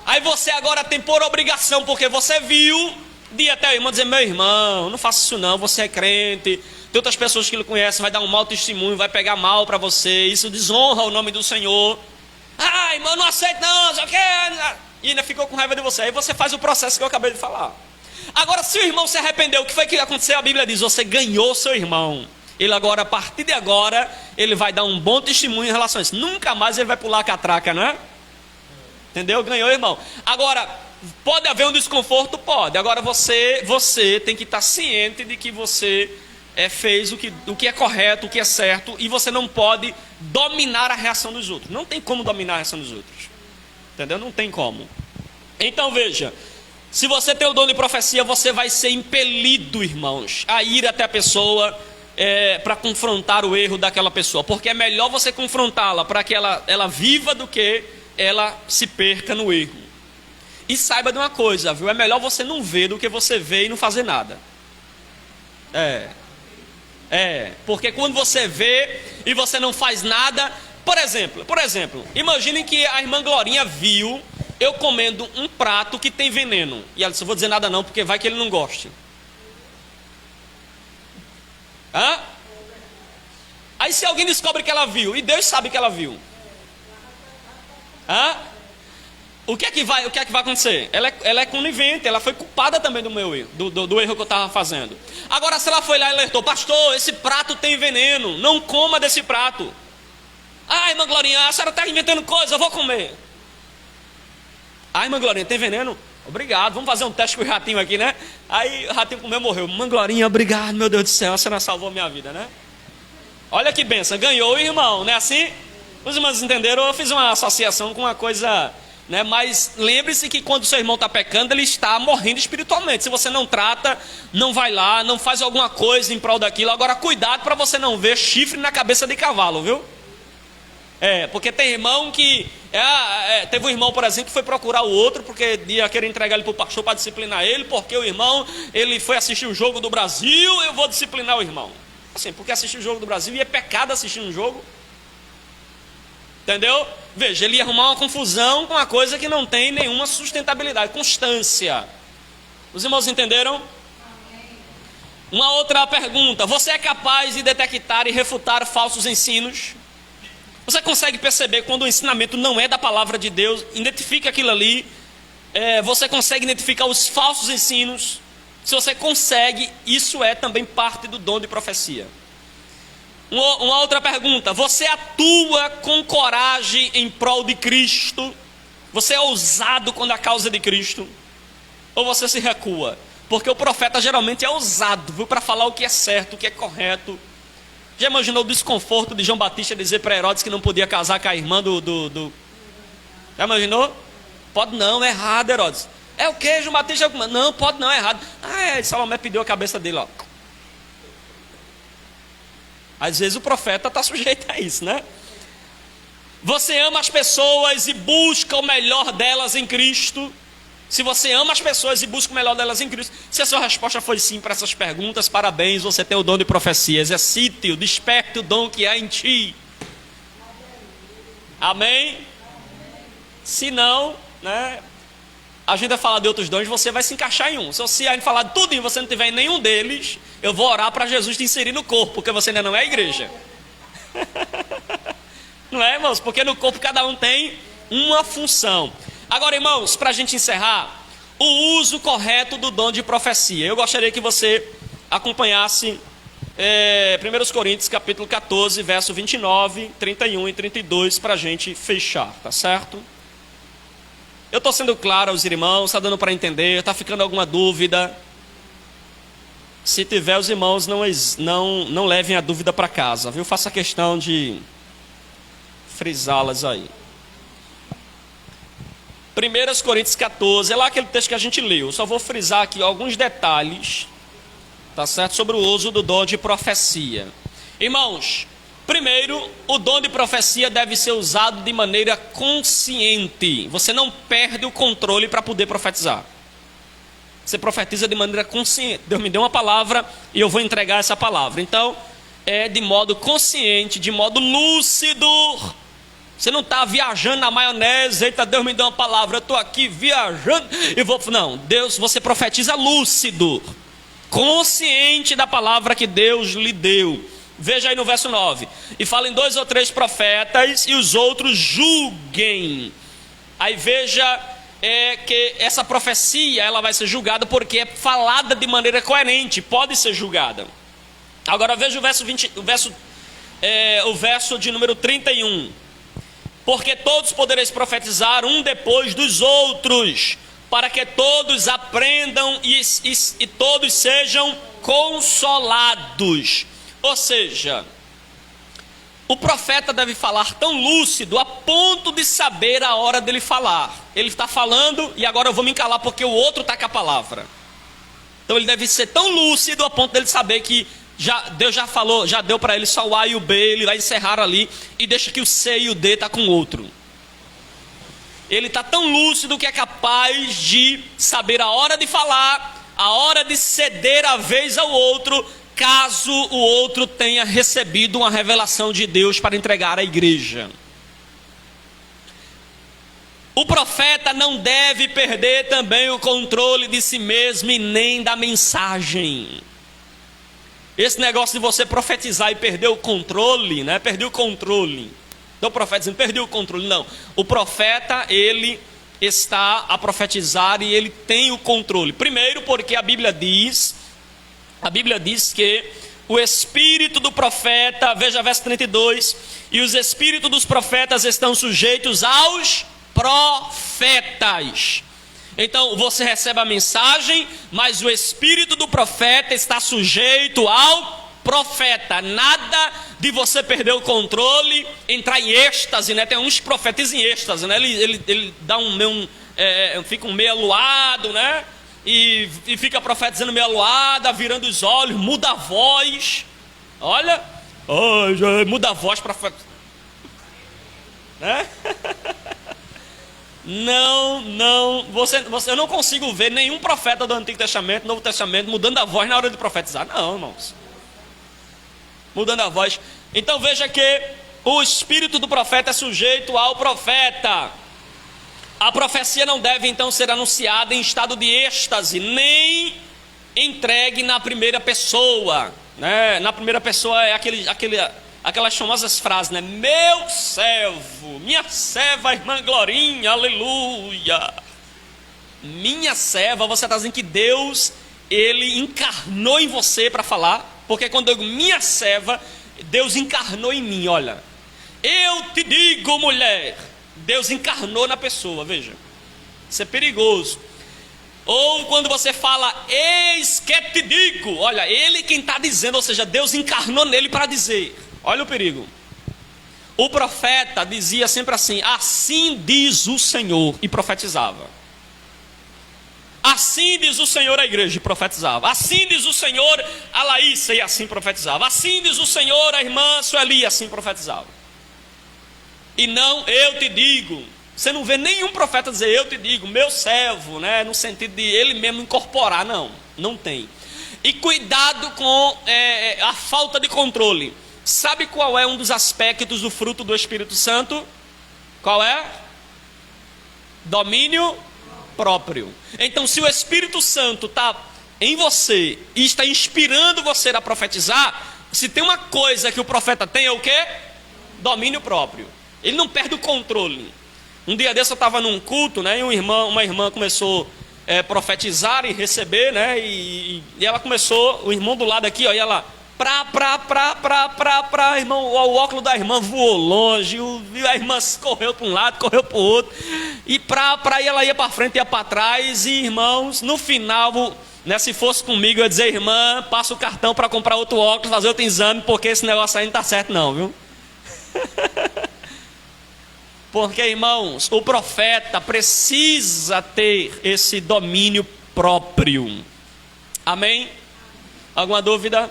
Aí você agora tem por obrigação, porque você viu, de ir até o irmão dizer: meu irmão, não faça isso não, você é crente. Tem outras pessoas que ele conhece, vai dar um mau testemunho, vai pegar mal para você. Isso desonra o nome do Senhor. Ah, irmão, não aceita não, só quer... E ainda ficou com raiva de você. Aí você faz o processo que eu acabei de falar. Agora, se o irmão se arrependeu, o que foi que aconteceu? A Bíblia diz: você ganhou seu irmão. Ele agora, a partir de agora, ele vai dar um bom testemunho em relação a isso. Nunca mais ele vai pular a catraca, né? Entendeu? Ganhou o irmão. Agora, pode haver um desconforto? Pode. Agora, você tem que estar ciente de que você fez o que é correto, o que é certo, e você não pode dominar a reação dos outros. Não tem como dominar a reação dos outros. Entendeu? Não tem como. Então, veja... Se você tem o dom de profecia, você vai ser impelido, irmãos, a ir até a pessoa para confrontar o erro daquela pessoa. Porque é melhor você confrontá-la para que ela viva do que ela se perca no erro. E saiba de uma coisa, viu? É melhor você não ver do que você ver e não fazer nada. Porque quando você vê e você não faz nada... Por exemplo, imaginem que a irmã Glorinha viu eu comendo um prato que tem veneno. E ela disse: eu vou dizer nada não, porque vai que ele não goste. Aí Aí se alguém descobre que ela viu, e Deus sabe que ela viu, o que é que vai acontecer? Ela é conivente, ela foi culpada também do meu erro, do erro que eu estava fazendo. Agora, se ela foi lá e alertou: pastor, esse prato tem veneno, não coma desse prato. Ai, irmã Glorinha, a senhora está inventando coisa, eu vou comer. Ai, irmã Glorinha, tem veneno? Obrigado, vamos fazer um teste com o ratinho aqui, né? Aí o ratinho comeu, morreu. Irmã Glorinha, obrigado, meu Deus do céu, a senhora salvou minha vida, né? Olha que benção, ganhou o irmão, não é assim? Os irmãos entenderam? Eu fiz uma associação com uma coisa, né? Mas lembre-se que quando o seu irmão está pecando, ele está morrendo espiritualmente. Se você não trata, não vai lá, não faz alguma coisa em prol daquilo. Agora, cuidado para você não ver chifre na cabeça de cavalo, viu? Porque tem irmão que... teve um irmão, por exemplo, que foi procurar o outro porque ia querer entregar ele para o pastor para disciplinar ele, porque o irmão, ele foi assistir o jogo do Brasil, eu vou disciplinar o irmão. Assim, porque assistir o jogo do Brasil e é pecado assistir um jogo. Entendeu? Veja, ele ia arrumar uma confusão com uma coisa que não tem nenhuma sustentabilidade, constância. Os irmãos entenderam? Uma outra pergunta: você é capaz de detectar e refutar falsos ensinos? Você consegue perceber quando o ensinamento não é da palavra de Deus? Identifica aquilo ali. Você consegue identificar os falsos ensinos? Se você consegue, isso é também parte do dom de profecia. Uma outra pergunta: você atua com coragem em prol de Cristo? Você é ousado quando a causa de Cristo? Ou você se recua? Porque o profeta geralmente é ousado, viu, para falar o que é certo, o que é correto. Já imaginou o desconforto de João Batista dizer para Herodes que não podia casar com a irmã Já imaginou? Pode não, é errado, Herodes. É o que, João Batista? Não, pode não, é errado. Salomé pediu a cabeça dele, ó. Às vezes o profeta está sujeito a isso, né? Você ama as pessoas e busca o melhor delas em Cristo? Se você ama as pessoas e busca o melhor delas em Cristo, se a sua resposta foi sim para essas perguntas, parabéns, você tem o dom de profecia. Exercite-o, desperte o dom que há em ti. Amém? Se não, né, a gente vai falar de outros dons, você vai se encaixar em um. Se a gente falar de tudo e você não tiver em nenhum deles, eu vou orar para Jesus te inserir no corpo, porque você ainda não é igreja. Não é, irmãos? Porque no corpo cada um tem uma função. Agora, irmãos, para a gente encerrar, o uso correto do dom de profecia. Eu gostaria que você acompanhasse 1 Coríntios capítulo 14, verso 29, 31 e 32 para a gente fechar, tá certo? Eu estou sendo claro aos irmãos, está dando para entender, está ficando alguma dúvida? Se tiver, os irmãos não levem a dúvida para casa, viu? Faça questão de frisá-las aí. 1 Coríntios 14, é lá aquele texto que a gente leu. Eu só vou frisar aqui alguns detalhes, tá certo? Sobre o uso do dom de profecia. Irmãos, primeiro, o dom de profecia deve ser usado de maneira consciente. Você não perde o controle para poder profetizar. Você profetiza de maneira consciente. Deus me deu uma palavra e eu vou entregar essa palavra. Então, é de modo consciente, de modo lúcido. Você não está viajando na maionese, eita, Deus me deu uma palavra, eu estou aqui viajando e vou... Não, Deus, você profetiza lúcido, consciente da palavra que Deus lhe deu. Veja aí no verso 9. E falem 2 ou 3 profetas e os outros julguem. Aí veja que essa profecia ela vai ser julgada porque é falada de maneira coerente, pode ser julgada. Agora veja o verso de número 31. Porque todos podereis profetizar um depois dos outros, para que todos aprendam e todos sejam consolados. Ou seja, o profeta deve falar tão lúcido a ponto de saber a hora dele falar. Ele está falando e agora eu vou me calar porque o outro está com a palavra. Então ele deve ser tão lúcido a ponto dele saber que Deus já falou, já deu para ele só o A e o B, ele vai encerrar ali e deixa que o C e o D está com o outro. Ele está tão lúcido que é capaz de saber a hora de falar, a hora de ceder a vez ao outro, caso o outro tenha recebido uma revelação de Deus para entregar à igreja. O profeta não deve perder também o controle de si mesmo e nem da mensagem. Esse negócio de você profetizar e perder o controle, né? Perder o controle. Então o profeta dizendo, perdeu o controle. Não. O profeta, ele está a profetizar e ele tem o controle. Primeiro porque a Bíblia diz que o espírito do profeta, veja verso 32, e os espíritos dos profetas estão sujeitos aos profetas. Então você recebe a mensagem, mas o espírito do profeta está sujeito ao profeta. Nada de você perder o controle, entrar em êxtase, né? Tem uns que profetizam em êxtase, né? Ele dá fica um meio aluado, né? E fica profetizando meio aluada, virando os olhos, muda a voz. Olha, muda a voz para, né? Eu não consigo ver nenhum profeta do Antigo Testamento, Novo Testamento, mudando a voz na hora de profetizar. Não, irmãos. Mudando a voz. Então veja que o espírito do profeta é sujeito ao profeta. A profecia não deve então ser anunciada em estado de êxtase, nem entregue na primeira pessoa, né? Na primeira pessoa é aquelas famosas frases, né? Meu servo, minha serva, irmã Glorinha, aleluia. Minha serva, você está dizendo que Deus, ele encarnou em você para falar. Porque quando eu digo minha serva, Deus encarnou em mim, olha. Eu te digo, mulher, Deus encarnou na pessoa, veja. Isso é perigoso. Ou quando você fala, eis que te digo, olha, ele quem está dizendo, ou seja, Deus encarnou nele para dizer. Olha o perigo. O profeta dizia sempre assim, assim diz o Senhor, e profetizava. Assim diz o Senhor à igreja, e profetizava. Assim diz o Senhor a Laísa, e assim profetizava. Assim diz o Senhor a irmã Sueli, e assim profetizava. E não, eu te digo. Você não vê nenhum profeta dizer, eu te digo, meu servo, né? No sentido de ele mesmo incorporar, não tem. E cuidado com a falta de controle. Sabe qual é um dos aspectos do fruto do Espírito Santo? Qual é? Domínio próprio. Então, se o Espírito Santo está em você e está inspirando você a profetizar, se tem uma coisa que o profeta tem, é o quê? Domínio próprio. Ele não perde o controle. Um dia desse eu estava num culto, né? E uma irmã começou a profetizar e receber, né? E ela começou, o irmão do lado aqui, ó, e ela irmão, o óculos da irmã voou longe, a irmã correu para um lado, correu para o outro, e ela ia para frente, ia para trás, e irmãos, no final, né, se fosse comigo, eu ia dizer, irmã, passa o cartão para comprar outro óculos, fazer outro exame, porque esse negócio aí não está certo não, viu? Porque, irmãos, o profeta precisa ter esse domínio próprio. Amém? Alguma dúvida?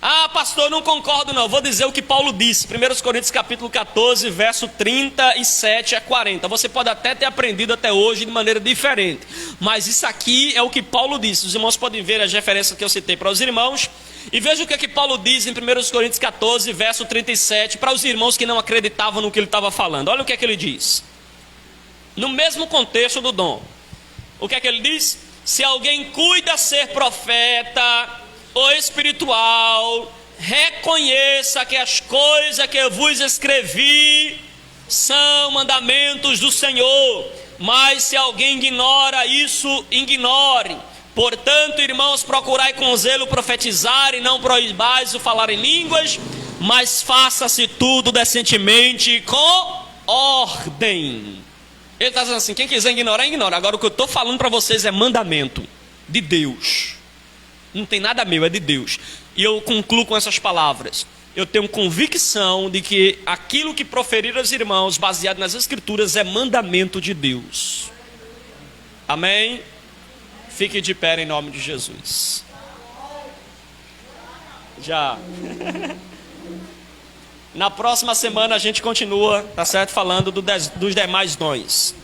Ah, pastor, não concordo não. Vou dizer o que Paulo disse. 1 Coríntios capítulo 14, verso 37 a 40. Você pode até ter aprendido até hoje de maneira diferente, mas isso aqui é o que Paulo disse. Os irmãos podem ver as referências que eu citei para os irmãos. E veja o que é que Paulo diz em 1 Coríntios 14, verso 37, para os irmãos que não acreditavam no que ele estava falando. Olha o que é que ele diz. No mesmo contexto do dom. O que é que ele diz? Se alguém cuida ser profeta ou espiritual, reconheça que as coisas que eu vos escrevi são mandamentos do Senhor. Mas se alguém ignora isso, ignore. Portanto, irmãos, procurai com zelo profetizar e não proibais o falar em línguas, mas faça-se tudo decentemente com ordem. Ele está dizendo assim, quem quiser ignorar, ignora. Agora o que eu estou falando para vocês é mandamento de Deus. Não tem nada meu, é de Deus. E eu concluo com essas palavras. Eu tenho convicção de que aquilo que proferiram os irmãos, baseado nas Escrituras, é mandamento de Deus. Amém? Fique de pé em nome de Jesus. Já. Na próxima semana a gente continua, tá certo? Falando dos demais dons.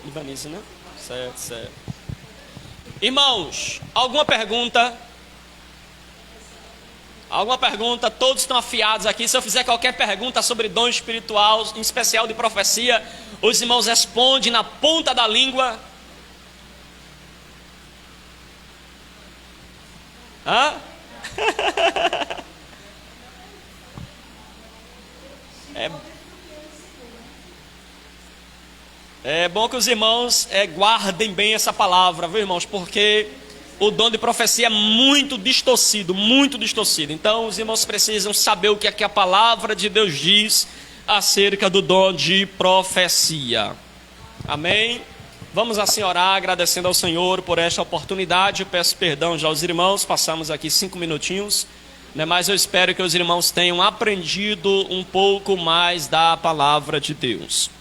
Ivanice, né? Certo. Irmãos, alguma pergunta? Alguma pergunta? Todos estão afiados aqui. Se eu fizer qualquer pergunta sobre dom espiritual, em especial de profecia, os irmãos respondem na ponta da língua. Hã? É bom que os irmãos guardem bem essa palavra, viu, irmãos? Porque o dom de profecia é muito distorcido, muito distorcido. Então os irmãos precisam saber o que é que a palavra de Deus diz acerca do dom de profecia. Amém? Vamos assim orar, agradecendo ao Senhor por esta oportunidade. Eu peço perdão já aos irmãos, passamos aqui 5 minutinhos, né? Mas eu espero que os irmãos tenham aprendido um pouco mais da palavra de Deus.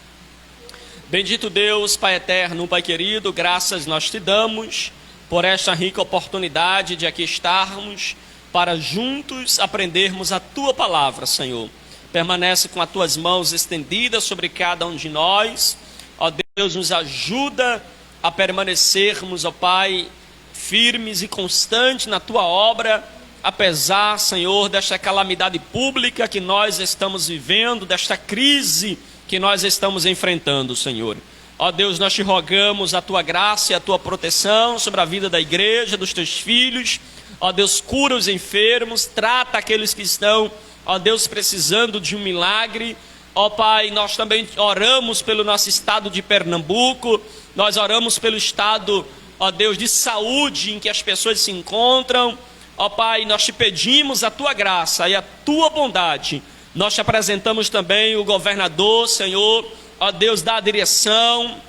Bendito Deus, Pai eterno, Pai querido, graças nós te damos por esta rica oportunidade de aqui estarmos para juntos aprendermos a Tua palavra, Senhor. Permanece com as Tuas mãos estendidas sobre cada um de nós. Ó Deus, nos ajuda a permanecermos, ó Pai, firmes e constantes na Tua obra, apesar, Senhor, desta calamidade pública que nós estamos vivendo, desta crise que nós estamos enfrentando, Senhor. Ó Deus, nós te rogamos a Tua graça e a Tua proteção sobre a vida da igreja, dos Teus filhos. Ó Deus, cura os enfermos, trata aqueles que estão, ó Deus, precisando de um milagre. Ó Pai, nós também oramos pelo nosso estado de Pernambuco, nós oramos pelo estado, ó Deus, de saúde em que as pessoas se encontram. Ó Pai, nós te pedimos a Tua graça e a Tua bondade. Nós te apresentamos também o governador, Senhor. Ó Deus, dá a direção,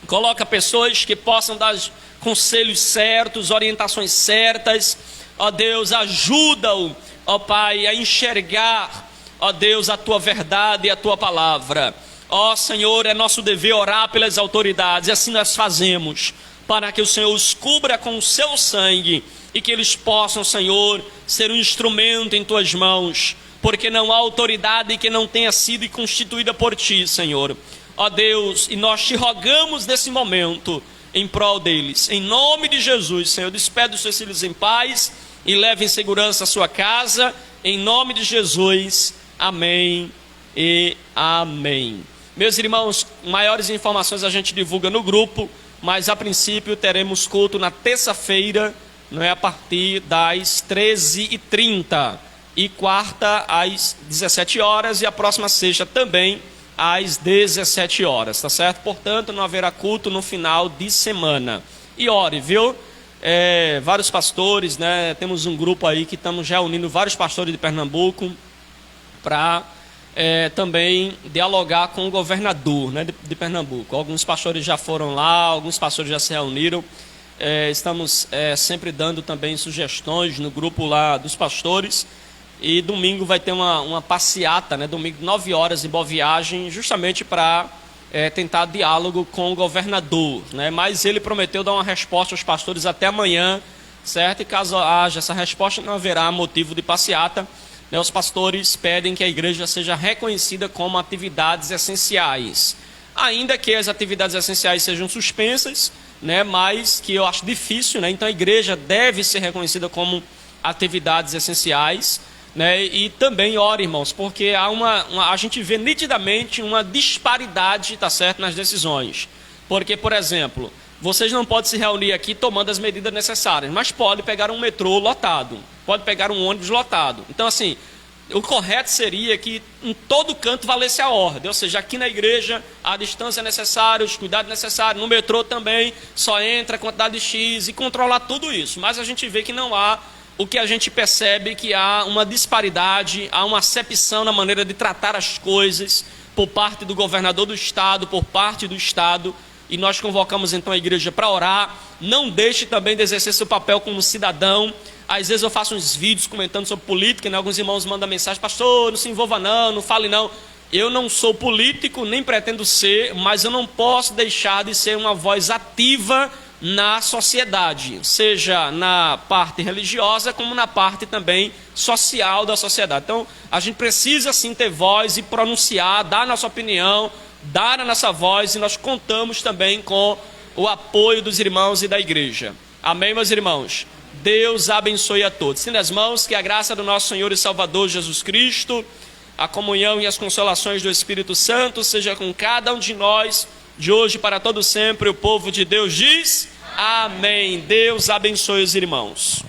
coloca pessoas que possam dar conselhos certos, orientações certas. Ó Deus, ajuda-o, ó Pai, a enxergar, ó Deus, a Tua verdade e a Tua palavra. Ó Senhor, é nosso dever orar pelas autoridades, e assim nós fazemos, para que o Senhor os cubra com o Seu sangue, e que eles possam, Senhor, ser um instrumento em Tuas mãos, porque não há autoridade que não tenha sido constituída por Ti, Senhor. Ó Deus, e nós te rogamos nesse momento em prol deles. Em nome de Jesus, Senhor, despede os Seus filhos em paz e leve em segurança a sua casa. Em nome de Jesus, amém e amém. Meus irmãos, maiores informações a gente divulga no grupo, mas a princípio teremos culto na terça-feira, não é, a partir das 13h30. E quarta às 17 horas e a próxima sexta também às 17 horas, tá certo? Portanto, não haverá culto no final de semana. E ore, viu? Vários pastores, né? Temos um grupo aí que estamos reunindo vários pastores de Pernambuco para também dialogar com o governador, né, de Pernambuco. Alguns pastores já foram lá, alguns pastores já se reuniram. Estamos sempre dando também sugestões no grupo lá dos pastores. E domingo vai ter uma passeata, né? Domingo, 9 horas, em Boa Viagem, justamente para tentar diálogo com o governador, né? Mas ele prometeu dar uma resposta aos pastores até amanhã, certo? E caso haja essa resposta, não haverá motivo de passeata, né? Os pastores pedem que a igreja seja reconhecida como atividades essenciais, ainda que as atividades essenciais sejam suspensas, né? Mas que eu acho difícil, né? Então a igreja deve ser reconhecida como atividades essenciais, né? E também ore, irmãos, porque a gente vê nitidamente uma disparidade, tá certo, nas decisões. Porque, por exemplo, vocês não podem se reunir aqui tomando as medidas necessárias, mas pode pegar um metrô lotado, pode pegar um ônibus lotado. Então, assim, o correto seria que em todo canto valesse a ordem, ou seja, aqui na igreja a distância necessária, os cuidados necessários, no metrô também só entra a quantidade de X e controlar tudo isso. Mas a gente vê que não há. O que a gente percebe que há uma disparidade, há uma acepção na maneira de tratar as coisas por parte do governador do estado, por parte do estado, e nós convocamos então a igreja para orar. Não deixe também de exercer seu papel como cidadão. Às vezes eu faço uns vídeos comentando sobre política, né? Alguns irmãos mandam mensagem: pastor, não se envolva não fale não. Eu não sou político, nem pretendo ser, mas eu não posso deixar de ser uma voz ativa na sociedade, seja na parte religiosa como na parte também social da sociedade. Então a gente precisa sim ter voz e pronunciar, dar a nossa opinião, dar a nossa voz, e nós contamos também com o apoio dos irmãos e da igreja. Amém, meus irmãos? Deus abençoe a todos. Estenda as mãos, que a graça do nosso Senhor e Salvador Jesus Cristo, a comunhão e as consolações do Espírito Santo seja com cada um de nós, de hoje para todo sempre. O povo de Deus diz amém. Deus abençoe os irmãos.